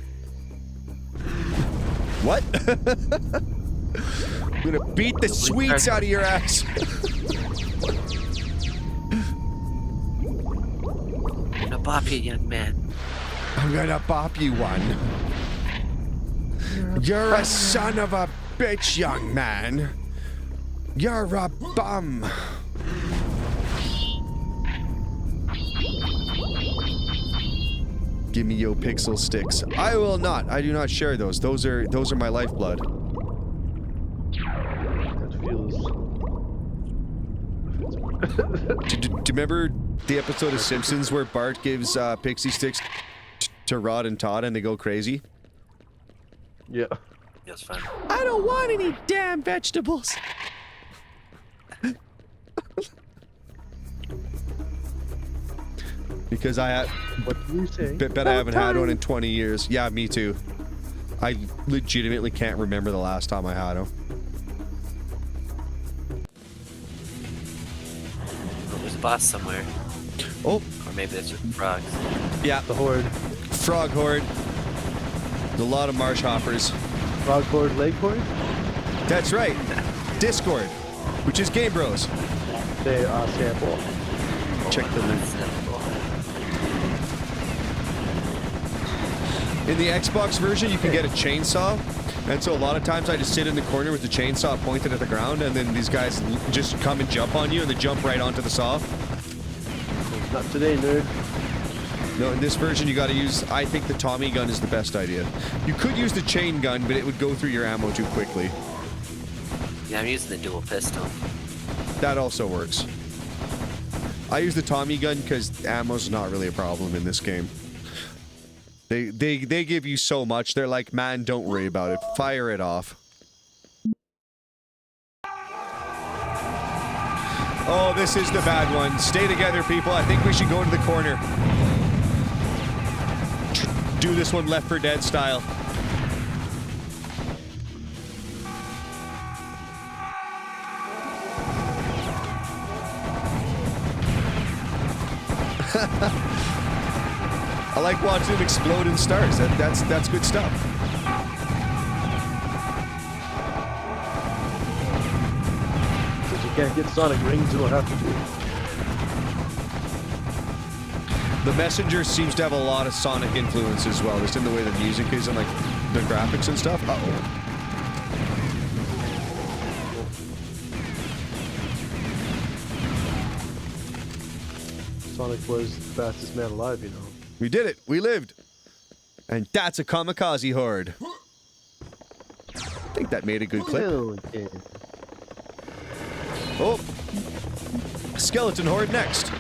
What? I'm gonna beat the sweets out of your ass. I'm gonna bop you, young man. I'm gonna bop you one. You're a son of a bitch, young man. You're a bum. Give me your pixel sticks. I will not. I do not share those. Those are my lifeblood. That feels. you remember the episode of Simpsons where Bart gives pixie sticks to Rod and Todd and they go crazy? Yeah. It was fun. I don't want any damn vegetables. Because What do you say? bet I haven't had one in 20 years. Yeah, me too. I legitimately can't remember the last time I had them. Oh, there's a boss somewhere. Oh, Or maybe it's just frogs. yeah, The Horde. frog horde. There's a lot of marsh hoppers. Frog Horde, Leg Horde? That's right. Discord, which is Game Bros. They are sample. Check the link. That's cool. In the Xbox version, you can get a chainsaw, and so a lot of times I just sit in the corner with the chainsaw pointed at the ground, and then these guys just come and jump on you, and they jump right onto the saw. Not today, nerd. No, in this version, you got to use. I think the Tommy gun is the best idea. You could use the chain gun, but it would go through your ammo too quickly. Yeah, I'm using the dual pistol. That also works. I use the Tommy gun because ammo's not really a problem in this game. They give you so much. They're like, man, don't worry about it. Fire it off. Oh, this is the bad one. Stay together, people. I think we should go into the corner. Do this one Left 4 Dead style. I like watching them explode in stars. That's good stuff. Since you can't get Sonic rings, you'll have to do it. The Messenger seems to have a lot of Sonic influence as well, just in the way the music is and like the graphics and stuff. Uh-oh. Sonic was the fastest man alive, you know. We did it. We lived. And that's a kamikaze horde. I think that made a good clip. Oh, yeah. Oh. Skeleton horde next.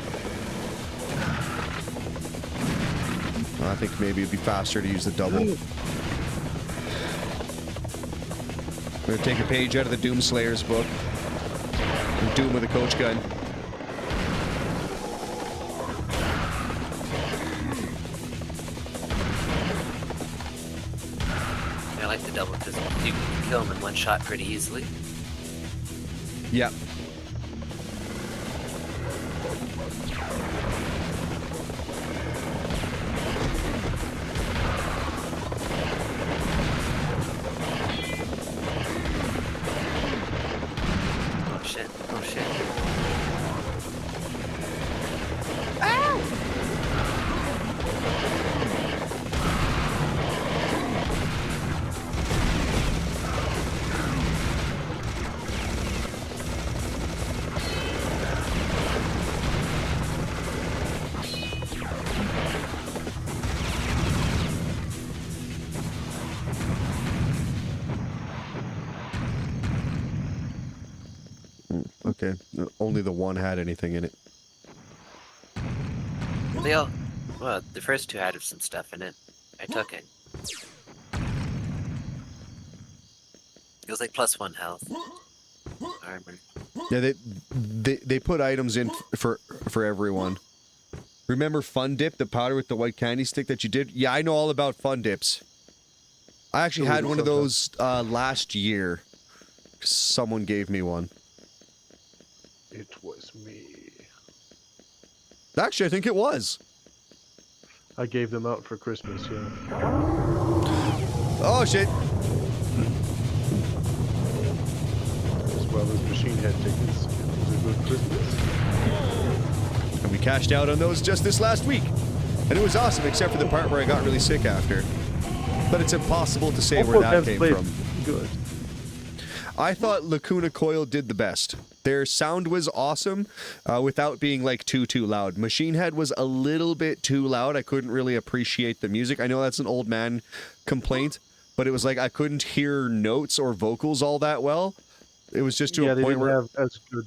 I think maybe it'd be faster to use the double. We're gonna take a page out of the Doom Slayer's book. And Doom with a coach gun. I like the double because you can kill them in one shot pretty easily. Yep. Oh shit, oh shit. Okay. Only the one had anything in it. They all, well, the first two had some stuff in it. I took it. It was like +1 health. Armor. Yeah, they put items in for everyone. Remember Fun Dip, the powder with the white candy stick that you did? Yeah, I know all about Fun Dips. I actually had one of those last year. Someone gave me one. It was me. Actually, I think it was. I gave them out for Christmas, yeah. Oh, shit. As well as Machine Head tickets. It was a good Christmas. And we cashed out on those just this last week. And it was awesome, except for the part where I got really sick after. But it's impossible to say where that came from. Good. I thought Lacuna Coil did the best. Their sound was awesome without being like too loud. Machine Head was a little bit too loud. I couldn't really appreciate the music. I know that's an old man complaint, but it was like I couldn't hear notes or vocals all that well. It was just to a point where... have as good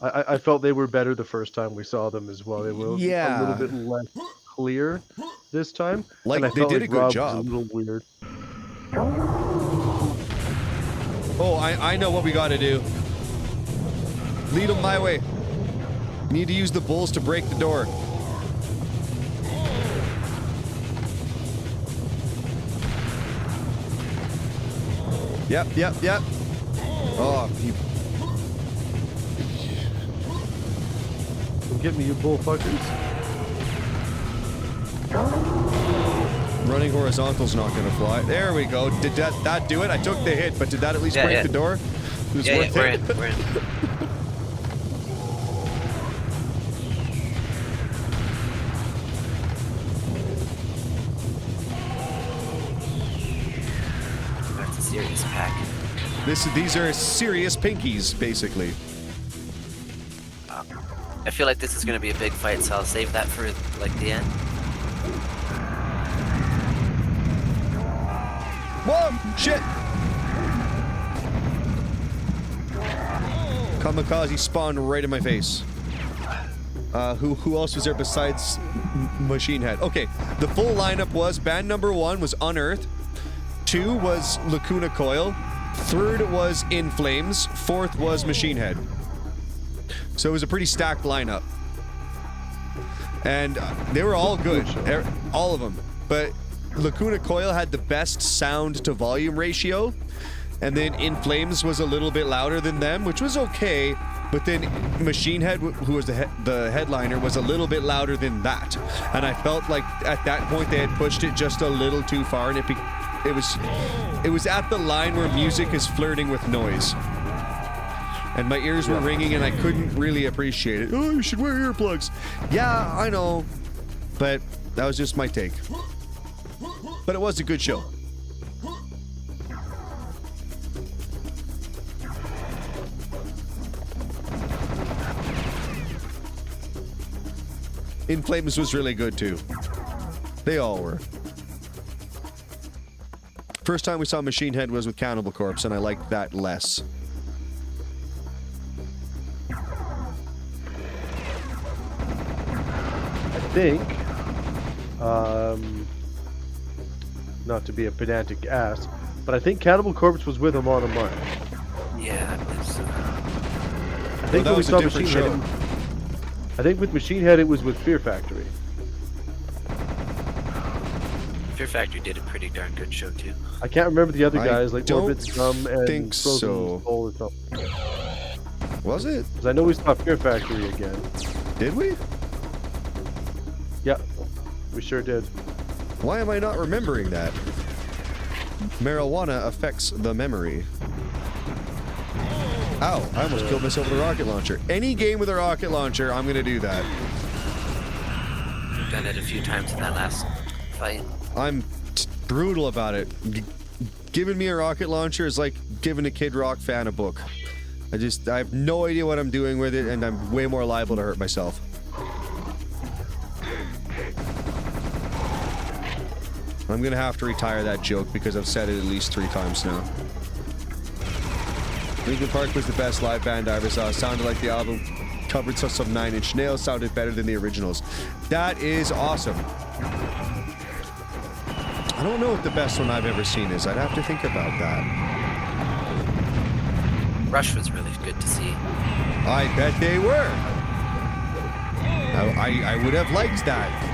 I felt they were better the first time we saw them as well. They were a little bit less clear this time. Like, and I they felt did like a good Rob job. was a little weird. Oh, I know what we gotta do. Lead them my way. Need to use the bulls to break the door. Yep. Oh, Come get me, you bullfuckers. running horizontal's not gonna fly. There we go. Did that do it? I took the hit, but did that at least break the door? It was worth we're it. in. We're in. That's a serious pack. These are serious pinkies, basically. I feel like this is gonna be a big fight, so I'll save that for like the end. Whoa! Shit! Kamikaze spawned right in my face. Who else was there besides Machine Head? Okay, the full lineup was band number 1 was Unearthed, 2 was Lacuna Coil, 3rd was In Flames, 4th was Machine Head. So it was a pretty stacked lineup. And they were all good, all of them. But Lacuna Coil had the best sound to volume ratio, and then In Flames was a little bit louder than them, which was okay, but then Machine Head, who was the headliner, was a little bit louder than that. And I felt like at that point they had pushed it just a little too far, and it was at the line where music is flirting with noise. And my ears were ringing and I couldn't really appreciate it. Oh, you should wear earplugs. Yeah, I know. But that was just my take. But it was a good show. In Flames was really good too. They all were. First time we saw Machine Head was with Cannibal Corpse, and I liked that less. I think, not to be a pedantic ass, but I think Cannibal Corpse was with Amon Amarth. Yeah, I believe so. I think when we saw Machine Head, I think with Machine Head it was with Fear Factory. Fear Factory did a pretty darn good show too. I can't remember the other guys, like don't Orbit Scum and think Frozen so. Soul or something. Was it? Because I know we saw Fear Factory again. Did we? Yeah, we sure did. Why am I not remembering that? Marijuana affects the memory. Ow, I almost killed myself with a rocket launcher. Any game with a rocket launcher, I'm gonna do that. Done it a few times in that last fight. I'm brutal about it. Giving me a rocket launcher is like giving a Kid Rock fan a book. I have no idea what I'm doing with it, and I'm way more liable to hurt myself. I'm gonna have to retire that joke because I've said it at least 3 times now. Linkin Park was the best live band I ever saw. Sounded like the album covered some 9 Inch Nails. Sounded better than the originals. That is awesome. I don't know what the best one I've ever seen is. I'd have to think about that. Rush was really good to see. I bet they were. I would have liked that.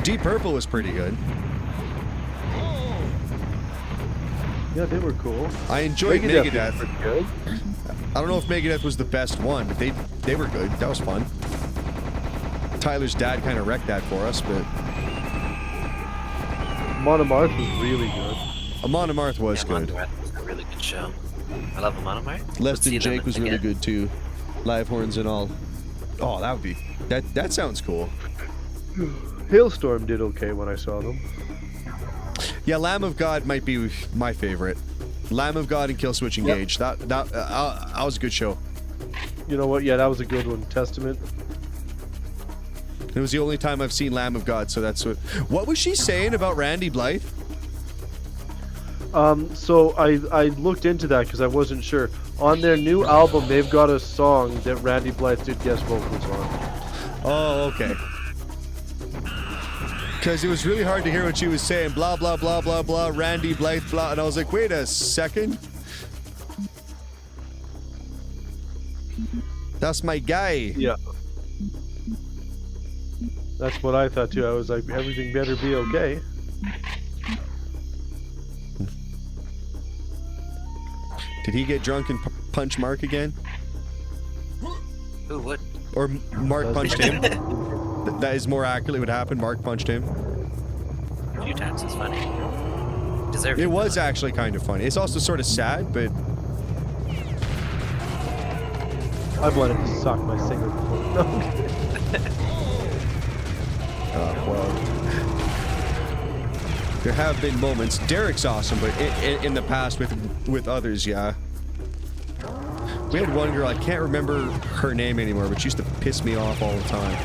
Deep Purple was pretty good. Yeah, they were cool. I enjoyed Megadeth. was pretty good. I don't know if Megadeth was the best one, but they were good. That was fun. Tyler's dad kind of wrecked that for us, but Amon Amarth was really good. Amon Amarth was good. Amon Amarth was a really good show. I love Amon Amarth. Less Than See them Jake was really again. good too. Live horns and all. Oh, that would be that sounds cool. Hailstorm did okay when I saw them. Yeah, Lamb of God might be my favorite. Lamb of God and Killswitch Engage. That was a good show. You know what? Yeah, that was a good one. Testament. It was the only time I've seen Lamb of God, so that's what. What was she saying about Randy Blythe? So I looked into that because I wasn't sure. On their new album, they've got a song that Randy Blythe did guest vocals on. Oh, okay. Because it was really hard to hear what she was saying. Blah, blah, blah, blah, blah, Randy Blythe, blah. And I was like, wait a second. That's my guy. Yeah. That's what I thought too. I was like, everything better be okay. Did he get drunk and punch Mark again? Who would? Or Mark punched him? That is more accurately what happened. Mark punched him. A few times. It's funny. Deserved. It was actually kind of funny. It's also sort of sad, but I've wanted to suck my singer before. No, I'm kidding. well, there have been moments. Derek's awesome, but in the past with others, yeah. We had one girl, I can't remember her name anymore, but she used to piss me off all the time.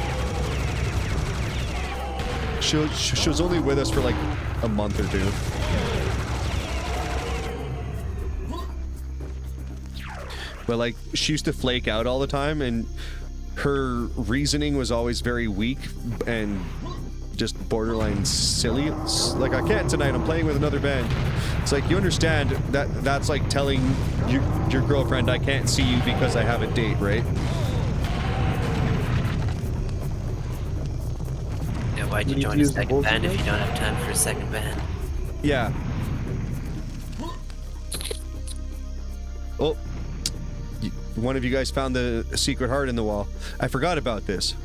She was only with us for like a month or two. But like, she used to flake out all the time, and her reasoning was always very weak and just borderline silly. It's like, I can't tonight, I'm playing with another band. It's like, you understand that that's like telling your girlfriend I can't see you because I have a date, right? Yeah, why'd you need join to a use the second band if bullshit? you don't have time for a second band? Yeah. Oh. One of you guys found the secret heart in the wall. I forgot about this.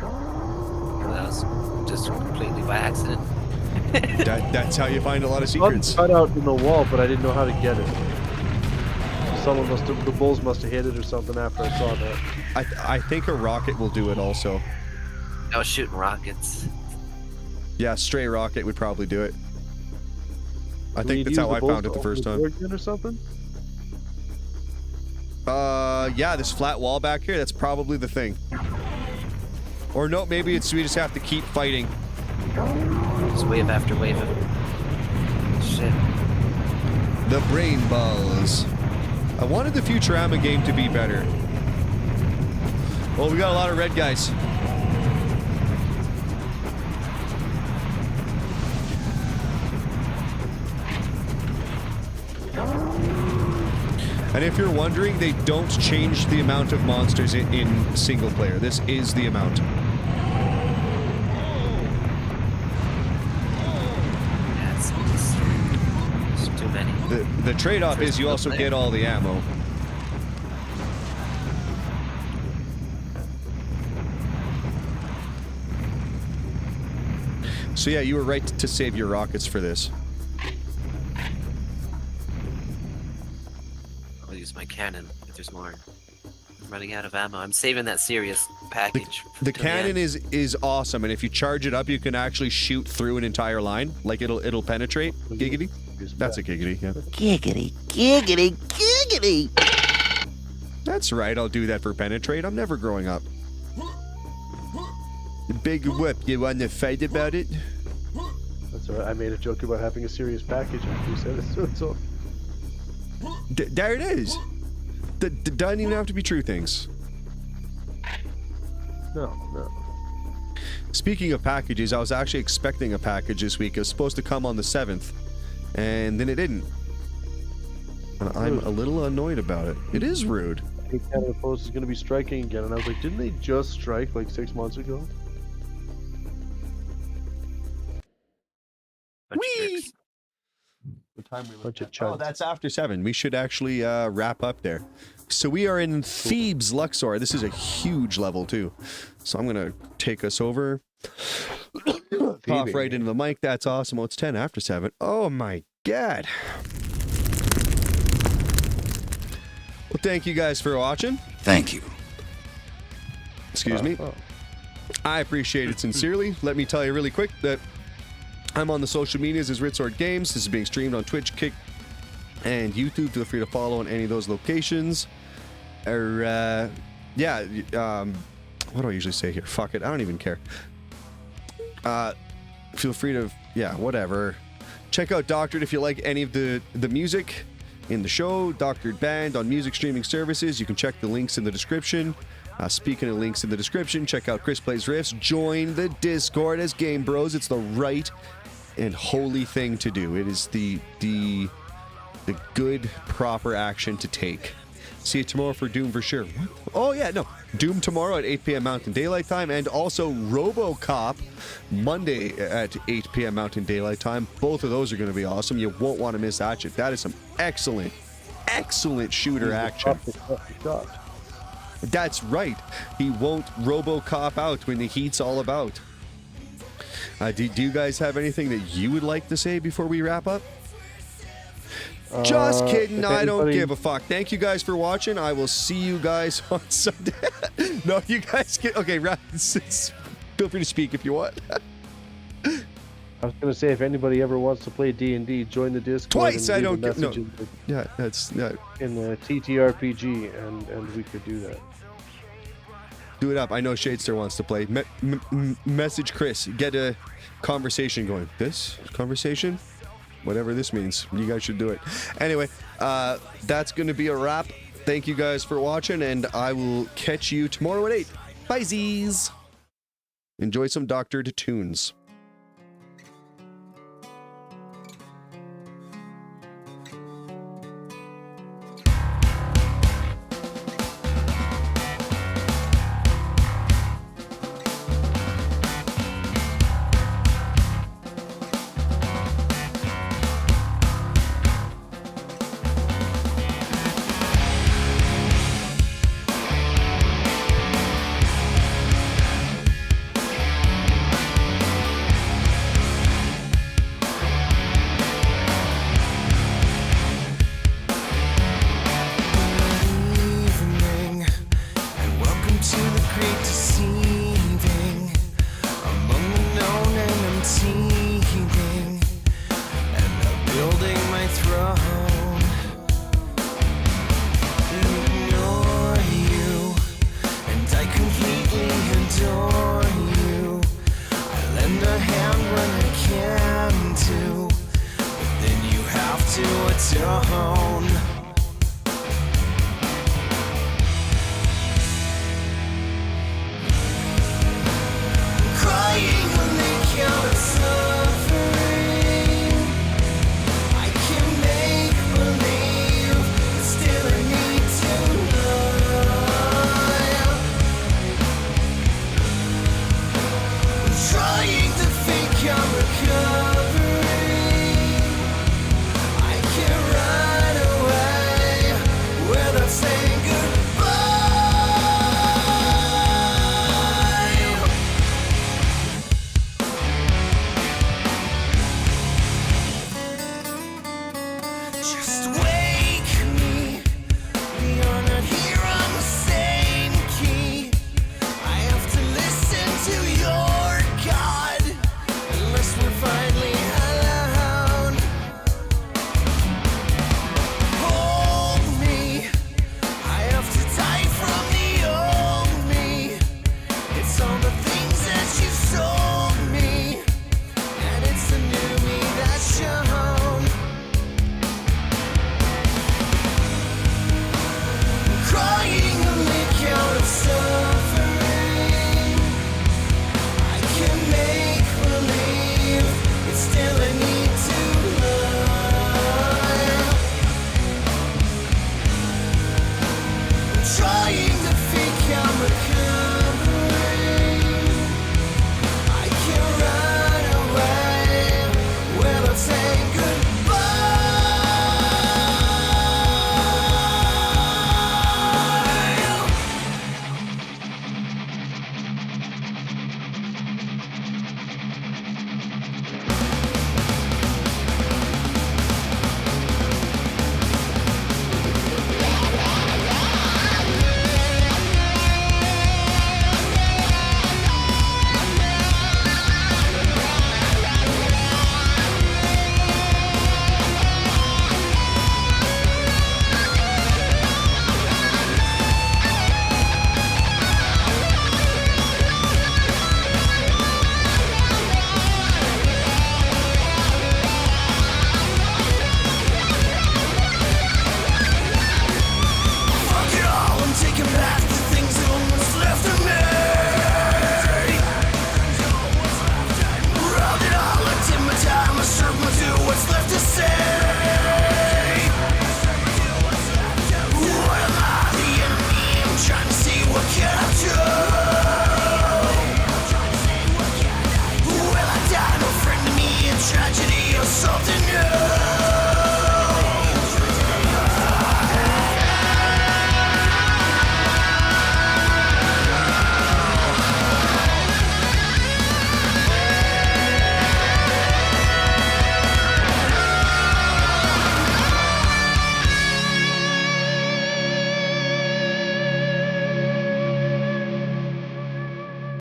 Well, that was just completely by accident. That's how you find a lot of One secrets. cut out in the wall, but I didn't know how to get it. Someone must have, the bulls must have hit it or something after I saw that. I think a rocket will do it also. I was shooting rockets. Yeah, stray rocket would probably do it. I Do we think need that's to how use I bulls found it to the first open time. door again or something? Yeah, this flat wall back here, that's probably the thing. Or no, maybe it's we just have to keep fighting. Just wave after wave of shit. The brain balls. I wanted the Futurama game to be better. Oh, we got a lot of red guys. And if you're wondering, they don't change the amount of monsters in single player. This is the amount. Yeah, it's too many. The trade-off is you also get all the ammo. So yeah, you were right to save your rockets for this. I'll use my cannon if there's more. I'm running out of ammo. I'm saving that serious package. The till cannon end. is awesome, and if you charge it up, you can actually shoot through an entire line. Like it'll penetrate. Giggity. That's a giggity. Yeah. Giggity, giggity, giggity. That's right. I'll do that for penetrate. I'm never growing up. Big whip. You want to fight about it? That's alright. I made a joke about having a serious package after you said it, so it's all. There it is. Doesn't even have to be true things. No. Speaking of packages, I was actually expecting a package this week. It was supposed to come on the 7th, and then it didn't. And I'm a little annoyed about it. It is rude. I think Canada Post is going to be striking again, and I was like, didn't they just strike like 6 months ago? Bunch of Whee! bricks. What time we Bunch of Oh, chunks. that's after 7. We should actually wrap up there. So we are in Thebes, Luxor. This is a huge level too. So I'm gonna take us over. Cough right into the mic. That's awesome. Oh, it's 10 after 7. Oh my god. Well, thank you guys for watching. Thank you. Excuse me. Oh. I appreciate it sincerely. Let me tell you really quick that I'm on the social medias as Ritsword Games. This is being streamed on Twitch, Kick, and YouTube. Feel free to follow on any of those locations. Or, yeah, what do I usually say here? Fuck it, I don't even care. Feel free to, yeah, whatever. Check out Doctored if you like any of the music in the show. Doctored Band on music streaming services. You can check the links in the description. Speaking of links in the description, check out Chris Plays Riffs. Join the Discord as Game Bros. It's the right and holy thing to do. It is the good, proper action to take. See you tomorrow for Doom for sure. What? Oh, yeah, no. Doom tomorrow at 8 p.m. Mountain Daylight Time, and also RoboCop Monday at 8 p.m. Mountain Daylight Time. Both of those are going to be awesome. You won't want to miss that shit. That is some excellent, excellent shooter action. That's right. He won't RoboCop out when the heat's all about. Do you guys have anything that you would like to say before we wrap up? Just kidding. I don't give a fuck. Thank you guys for watching. I will see you guys on Sunday. No, you guys get... Okay, feel free to speak if you want. I was going to say, if anybody ever wants to play D&D, join the Discord. Twice, I don't get... No. Yeah, that's... No. In the TTRPG, and we could do that. Do it up. I know Shadester wants to play. Message Chris. Get a conversation going. This conversation? Whatever this means. You guys should do it. Anyway, that's going to be a wrap. Thank you guys for watching, and I will catch you tomorrow at 8. Bye-zies. Enjoy some Doctored tunes.